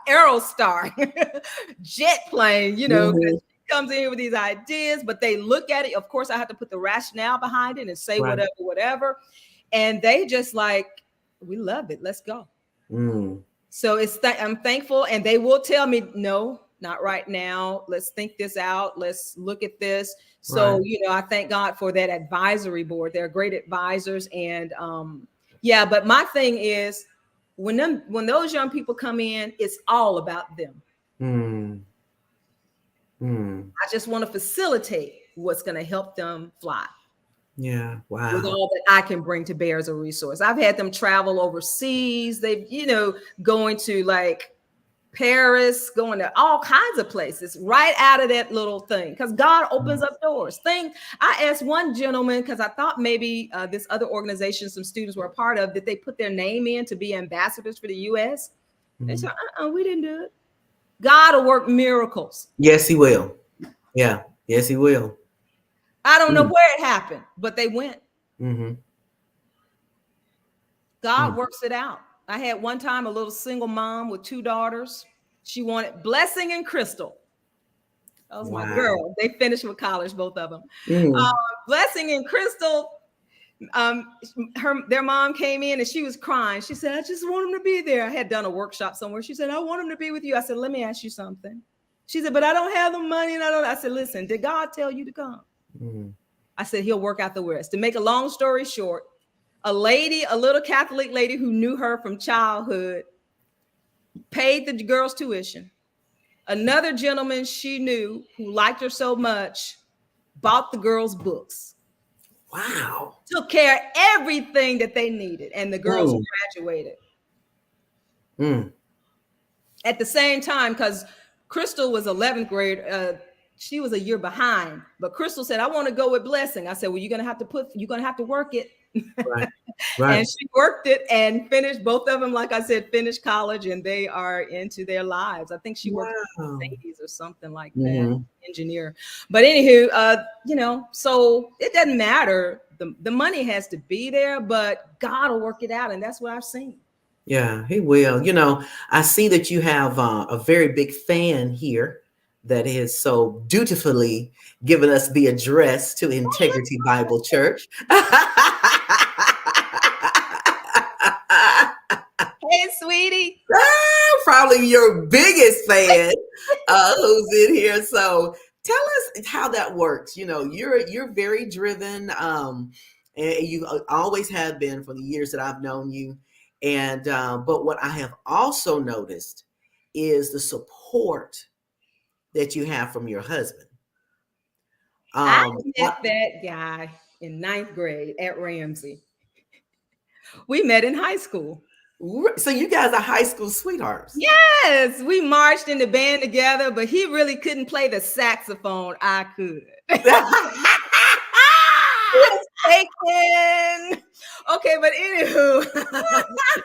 Aerostar jet plane, comes in with these ideas, but they look at it. Of course, I have to put the rationale behind it and say whatever. And they just like, we love it. Let's go. So I'm thankful, and they will tell me, no, not right now. Let's think this out. Let's look at this. So, I thank God for that advisory board. They're great advisors. And but my thing is, when those young people come in, it's all about them. I just want to facilitate what's going to help them fly. Yeah. Wow. With all that I can bring to bear as a resource. I've had them travel overseas. They've, going to like Paris, going to all kinds of places right out of that little thing. Because God opens up doors. I asked one gentleman, because I thought maybe this other organization some students were a part of, that they put their name in to be ambassadors for the U.S. They said, we didn't do it. God will work miracles. Yes, he will. Yeah. Yes, he will. I don't know where it happened, but they went. God works it out. I had one time a little single mom with 2 daughters. She wanted Blessing and Crystal. That was my girl. They finished with college, both of them. Blessing and Crystal, their mom came in and she was crying. She said, I just want him to be there. I had done a workshop somewhere. She said, I want him to be with you. I said, let me ask you something. She said, but I don't have the money. And I said, listen, did God tell you to come? I said, he'll work out the rest. To make a long story short, a little Catholic lady who knew her from childhood, paid the girl's tuition. Another gentleman she knew who liked her so much bought the girl's books. Wow. Took care of everything that they needed, and the girls graduated at the same time because Crystal was 11th grade. She was a year behind, but Crystal said, "I want to go with Blessing." I said, "Well, you're gonna have to work it." Right. And she worked it and finished. Both of them, like I said, finished college, and they are into their lives. I think she worked at Ladiez or something like that, engineer. But anywho, so it doesn't matter. The money has to be there, but God will work it out, and that's what I've seen. Yeah, he will. I see that you have a very big fan here that has so dutifully given us the address to Integrity Bible Church. Hey, sweetie. Probably your biggest fan who's in here. So tell us how that works. You're very driven, and you always have been for the years that I've known you. And but what I have also noticed is the support that you have from your husband. I met that guy in 9th grade at Ramsey. We met in high school. So you guys are high school sweethearts. Yes, we marched in the band together, but he really couldn't play the saxophone. I could. Taken. Okay, but anywho,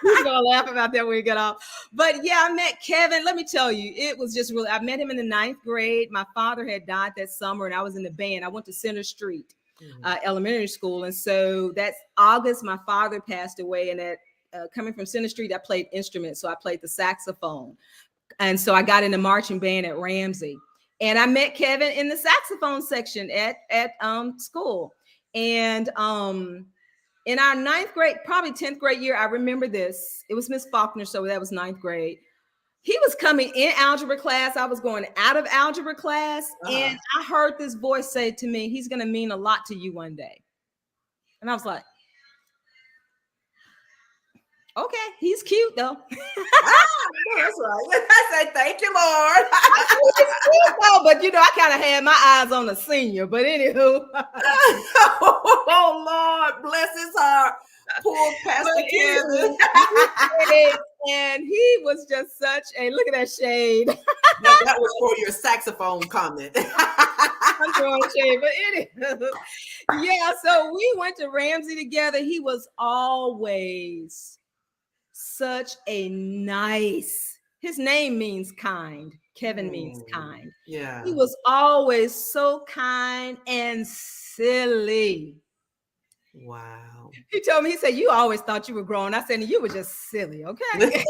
we're gonna laugh about that when we get off. But yeah, I met Kevin. Let me tell you, it was just really. I met him in the 9th grade. My father had died that summer, and I was in the band. I went to Center Street Elementary School, and so that's August. My father passed away, and at coming from Center Street, I played instruments, so I played the saxophone, and so I got in the marching band at Ramsey, and I met Kevin in the saxophone section at school. And in our 9th grade, probably 10th grade year, I remember this. It was Miss Faulkner, so that was 9th grade. He was coming in algebra class. I was going out of algebra class, and I heard this voice say to me, "He's going to mean a lot to you one day." And I was like, "Okay, he's cute though." That's right. I say thank you, Lord. But I kind of had my eyes on the senior. But anywho, oh Lord, bless his heart. Poor Pastor Kevin. And he was just such a look at that shade. That was for your saxophone comment. I'm throwing shade, but anywho, yeah. So we went to Ramsey together. He was always such a nice. His name means kind. Kevin means kind. Yeah. He was always so kind and silly. Wow. He told me, he said, "You always thought you were grown." I said, "You were just silly, okay?"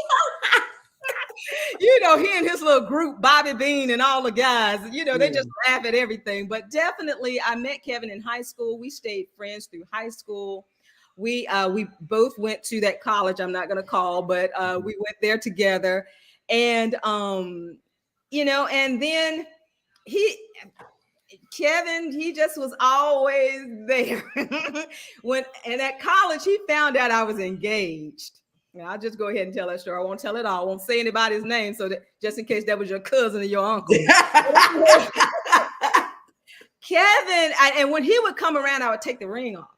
He and his little group, Bobby Bean and all the guys, they just laugh at everything. But definitely, I met Kevin in high school. We stayed friends through high school. We both went to that college I'm not going to call, but we went there together. And, and then Kevin, he just was always there. And at college, he found out I was engaged. Now, I'll just go ahead and tell that story. I won't tell it all. I won't say anybody's name, so that just in case that was your cousin or your uncle. Kevin, and when he would come around, I would take the ring off.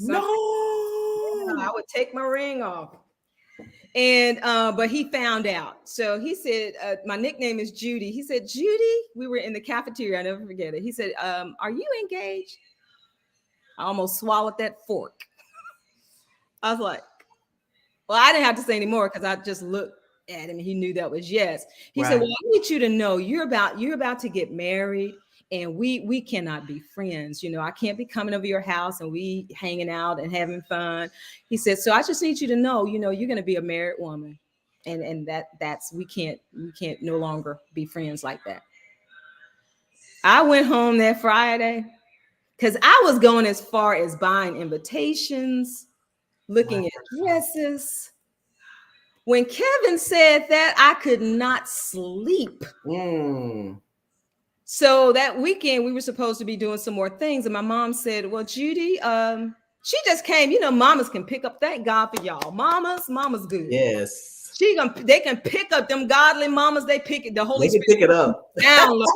No, I would take my ring off. And but he found out. So he said, my nickname is Judy. He said, "Judy," we were in the cafeteria. I never forget it. He said, "Are you engaged?" I almost swallowed that fork. I was like, well, I didn't have to say any more because I just looked at him and he knew that was yes. He said, "Well, I need you to know you're about to get married. And we cannot be friends. I can't be coming over your house and we hanging out and having fun." He said, "So I just need you to know, you're going to be a married woman, and that's we can't no longer be friends like that." I went home that Friday because I was going as far as buying invitations, looking at dresses. When Kevin said that, I could not sleep. So that weekend, we were supposed to be doing some more things. And my mom said, "Well, Judy, she just came. Mamas can pick up. Thank God for y'all. Mama's good. Yes. They can pick up them godly mamas. They pick it. The Holy Spirit pick it up. Download.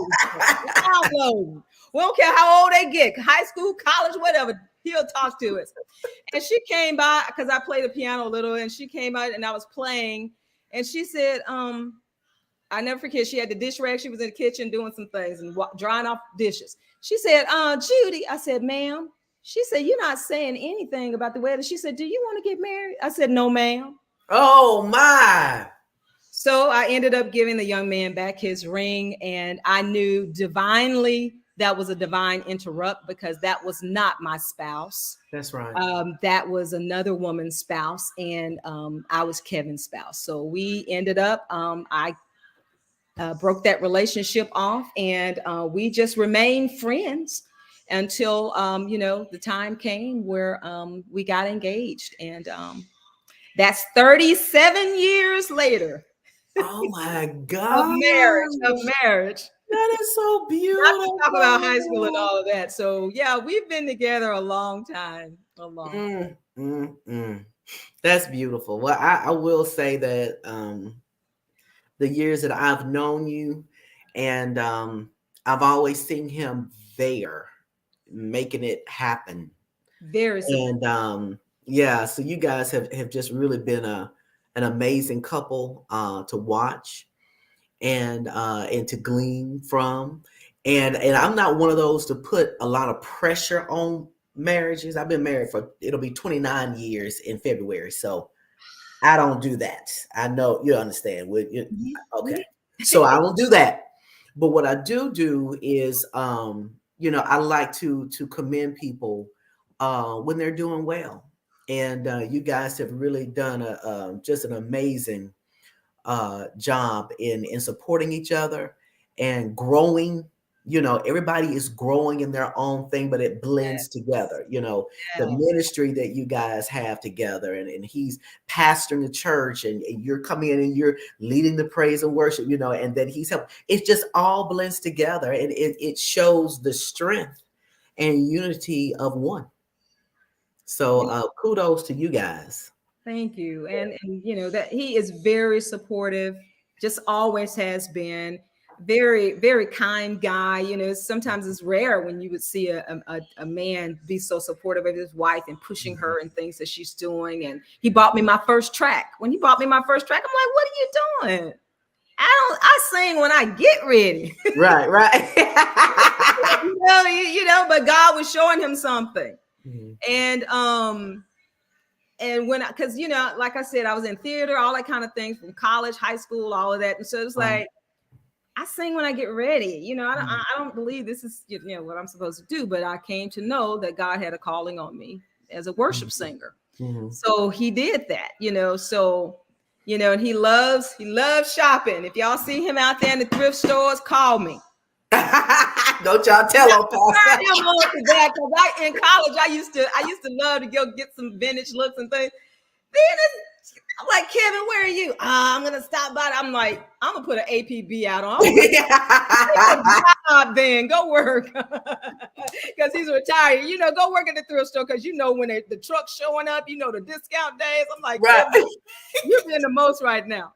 We don't care how old they get, high school, college, whatever. He'll talk to us. And she came by because I played the piano a little, and she came out and I was playing, and she said, I never forget, she had the dish rag. She was in the kitchen doing some things and drying off dishes. She said, Judy. I said, ma'am. She said, you're not saying anything about the wedding. She said, do you want to get married? I said, no, ma'am. Oh my. So I ended up giving the young man back his ring, and I knew divinely that was a divine interrupt, because that was not my spouse. That's right. That was another woman's spouse, and I was Kevin's spouse. So we ended up, I broke that relationship off, and we just remained friends until the time came where we got engaged, and that's 37 years later. Oh my God. Of marriage. That is so beautiful. Not to talk about high school and all of that. So yeah, we've been together a long time. That's beautiful. Well, I will say that the years that I've known you, and I've always seen him there making it happen. Very simple. And yeah, so you guys have just really been an amazing couple to watch and to glean from. And I'm not one of those to put a lot of pressure on marriages. I've been married it'll be 29 years in February. So I don't do that. I know you understand. Okay. So I don't do that. But what I do is, I like to commend people when they're doing well. And you guys have really done just an amazing job in supporting each other and growing. Everybody is growing in their own thing, but it blends together. The ministry that you guys have together, and he's pastoring the church, and you're coming in and you're leading the praise and worship, and then he's helping. It just all blends together, and it shows the strength and unity of one. So kudos to you guys. Thank you. And that he is very supportive, just always has been. Very, very kind guy. Sometimes it's rare when you would see a man be so supportive of his wife and pushing her and things that she's doing. And he bought me my first track. When he bought me my first track, I'm like, what are you doing? I sing when I get ready. Right. But God was showing him something. Mm-hmm. And because like I said, I was in theater, all that kind of things, from college, high school, all of that. And so it's like, I sing when I get ready. I don't believe this is what I'm supposed to do, but I came to know that God had a calling on me as a worship singer. Mm-hmm. So he did that, and he loves shopping. If y'all see him out there in the thrift stores, call me. Don't y'all tell him, Pastor. In college, I used to love to go get some vintage looks and things. Then I'm like, Kevin, where are you? I'm gonna stop by. I'm like, I'm gonna put an APB out on. Then go work, because he's retired. Go work at the thrift store, because when the truck's showing up, the discount days. I'm like, right. You're being the most right now.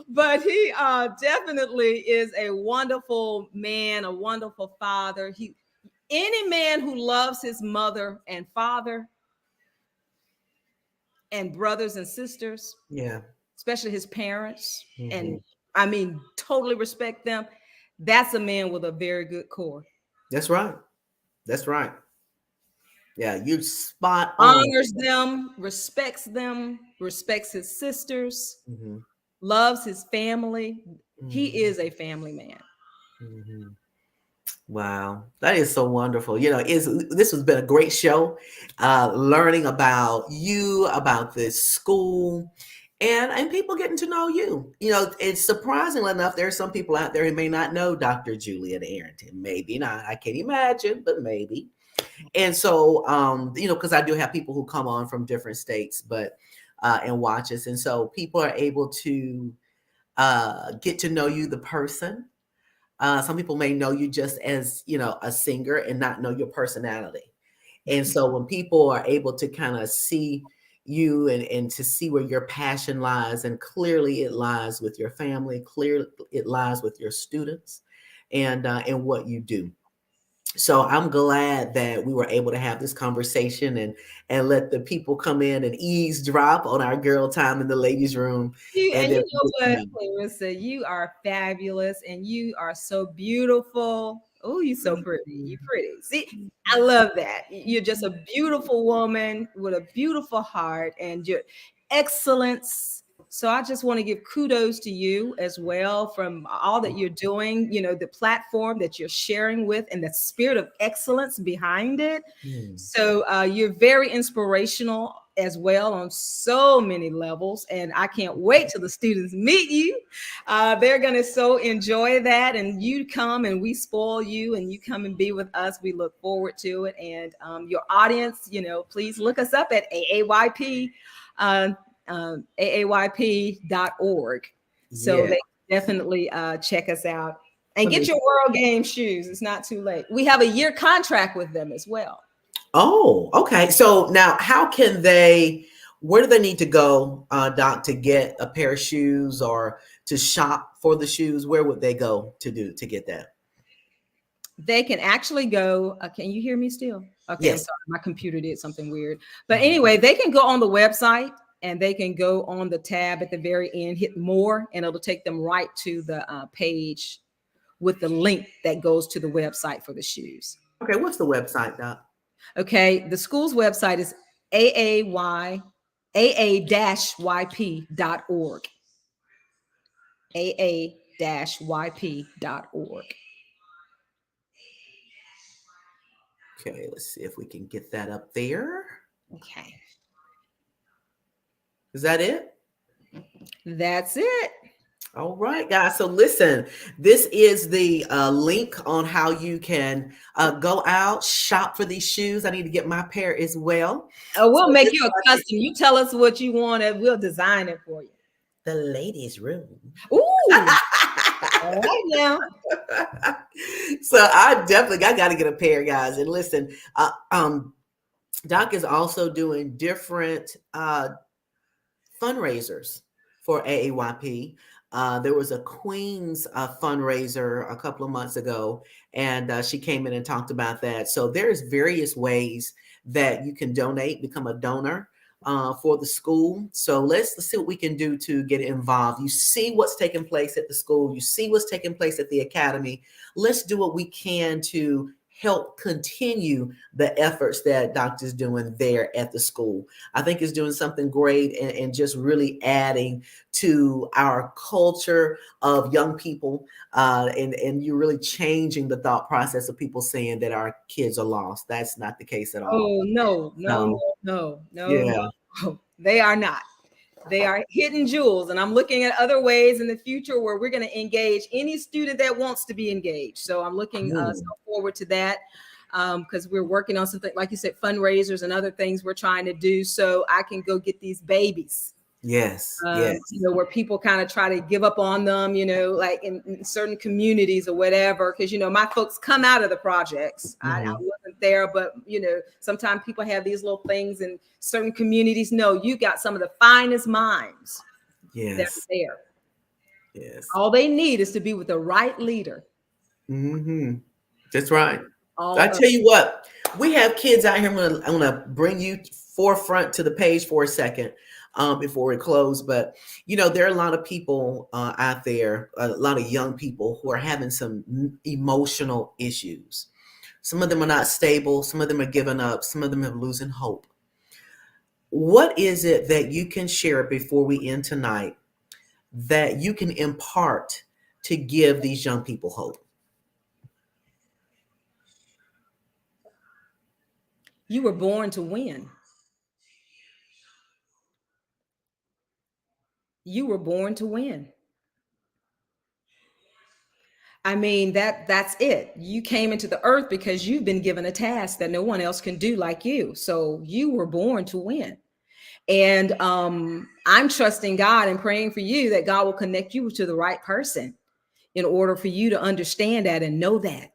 But he definitely is a wonderful man, a wonderful father. Any man who loves his mother and father and brothers and sisters, especially his parents, and totally respect them, that's a man with a very good core. That's right. Yeah, you spot on. Honors them, respects his sisters, loves his family. He is a family man. Wow, that is so wonderful. This has been a great show, learning about you, about this school, and people getting to know you. It's surprisingly enough, there are some people out there who may not know Dr. Juliet Arrington. Maybe not. I can't imagine, but maybe. And so, because I do have people who come on from different states, and watch us, and so people are able to get to know you, the person. Some people may know you just as, a singer, and not know your personality. And so when people are able to kind of see you and to see where your passion lies, and clearly it lies with your family, clearly it lies with your students and what you do. So I'm glad that we were able to have this conversation and let the people come in and eavesdrop on our girl time in the ladies' room. And You then know what, Clarissa, you are fabulous and you are so beautiful. Oh, you're so pretty. You're pretty. See, I love that. You're just a beautiful woman with a beautiful heart and your excellence. So I just want to give kudos to you as well from all that you're doing, you know, the platform that you're sharing with and the spirit of excellence behind it. Hmm. So you're very inspirational as well on so many levels. And I can't wait till the students meet you. They're going to so enjoy that. And you come and we spoil you and you come and be with us. We look forward to it. And your audience, you know, please look us up at AAYP, aayp.org. So Yeah. they definitely check us out and Let get me- your World Game shoes. It's not too late. We have a year contract with them as well. Oh, okay. So now how can where do they need to go, Doc, to get a pair of shoes or to shop for the shoes? Where would they go to get that? They can actually go. Can you hear me still? Okay, I'm Yes. sorry. My computer did something weird. But anyway, they can go on the website and they can go on the tab at the very end, hit more, and it'll take them right to the page with the link that goes to the website for the shoes. Okay. What's the website, Doc? Okay, the school's website is aa-yp.org. aa-yp.org. Okay. Let's see if we can get that up there. Okay, Is that it? that's it. All right, guys. So listen, this is the link on how you can go out, shop for these shoes. I need to get my pair as well. Oh, we'll So make this you a custom. You tell us what you want and we'll design it for you. the ladies' room. Ooh. All right now. So I got to get a pair, guys. And listen, Doc is also doing different fundraisers for AAYP. There was a Queen's fundraiser a couple of months ago, and she came in and talked about that. So there's various ways that you can donate, become a donor for the school. So let's see what we can do to get involved. You see what's taking place at the school. You see what's taking place at the academy. Let's do what we can to help continue the efforts that Doctor's doing there at the school. I think is doing something great and just really adding to our culture of young people. And you're really changing the thought process of people saying that our kids are lost. That's not the case at all. Oh, no. Yeah. They are not. They are hidden jewels. And I'm looking at other ways in the future where we're going to engage any student that wants to be engaged. So I'm looking so forward to that because we're working on something, like you said, fundraisers and other things we're trying to do so I can go get these babies. Yes. You know, where people kind of try to give up on them, you know, like in certain communities or whatever, because, you know, my folks come out of the projects. I wasn't there, but, you know, sometimes people have these little things in certain communities. No, you got some of the finest minds that's there. Yes. All they need is to be with the right leader. That's right. I tell you what, we have kids out here. I'm gonna bring you forefront to the page for a second before we close. But you know, there are a lot of people out there, a lot of young people who are having some emotional issues. Some of them are not stable. Some of them are giving up. Some of them are losing hope. What is it that you can share before we end tonight that you can impart to give these young people hope? You were born to win. You were born to win. I mean, that's it. You came into the earth because you've been given a task that no one else can do like you. So you were born to win. And I'm trusting God and praying for you that God will connect you to the right person in order for you to understand that and know that.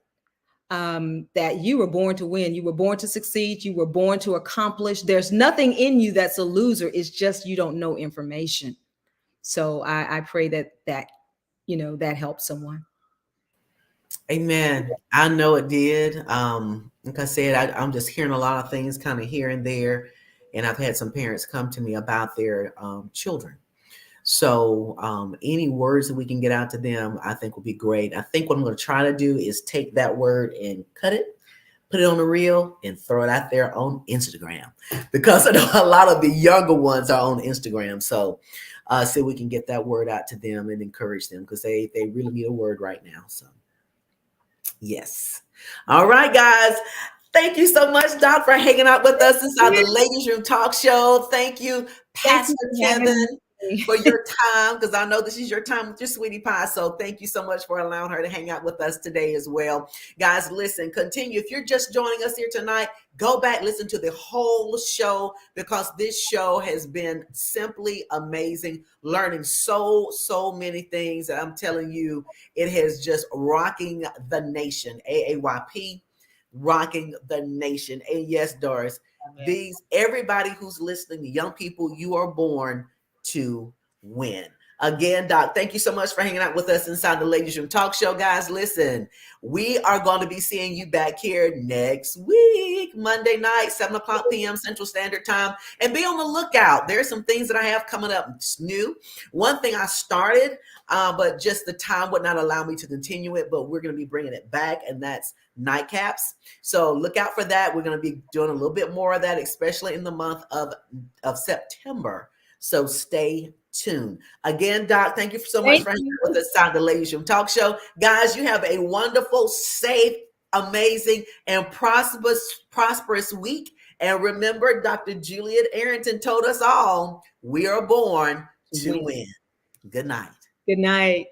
That you were born to win. You were born to succeed. You were born to accomplish. There's nothing in you that's a loser. It's just you don't know information. So I pray that you know that helps someone. Amen. I know it did. Like I said, I'm just hearing a lot of things kind of here and there. And I've had some parents come to me about their children. So any words that we can get out to them, I think will be great. I think what I'm going to try to do is take that word and cut it, put it on a reel, and throw it out there on Instagram, because I know a lot of the younger ones are on Instagram. So see if we can get that word out to them and encourage them, because they really need a word right now. So yes. All right, guys. Thank you so much, Doc, for hanging out with us inside the Ladies Room Talk Show. Thank you, Thank you Pastor for having Kevin, me. for your time, because I know this is your time with your sweetie pie. So thank you so much for allowing her to hang out with us today as well. Guys, listen, continue. If you're just joining us here tonight, go back, listen to the whole show, because this show has been simply amazing. Learning so many things. I'm telling you, it has just rocking the nation. AAYP, rocking the nation. And yes, Doris, everybody who's listening, the young people, you are born to win. Again, Doc, thank you so much for hanging out with us inside the Ladies Room Talk Show. Guys, listen, we are going to be seeing you back here next week, Monday night, 7 o'clock p.m. Central Standard Time. And be on the lookout. There's some things that I have coming up new. One thing I started, but just the time would not allow me to continue it, but we're going to be bringing it back, and that's nightcaps. So look out for that. We're going to be doing a little bit more of that, especially in the month of September. So stay tuned. Again, Doc, thank you so much for hanging out with us on the Ladies Room Talk Show. Guys, you have a wonderful, safe, amazing, and prosperous week. And remember, Dr. Juliet Arrington told us all, we are born to win. Good night. Good night.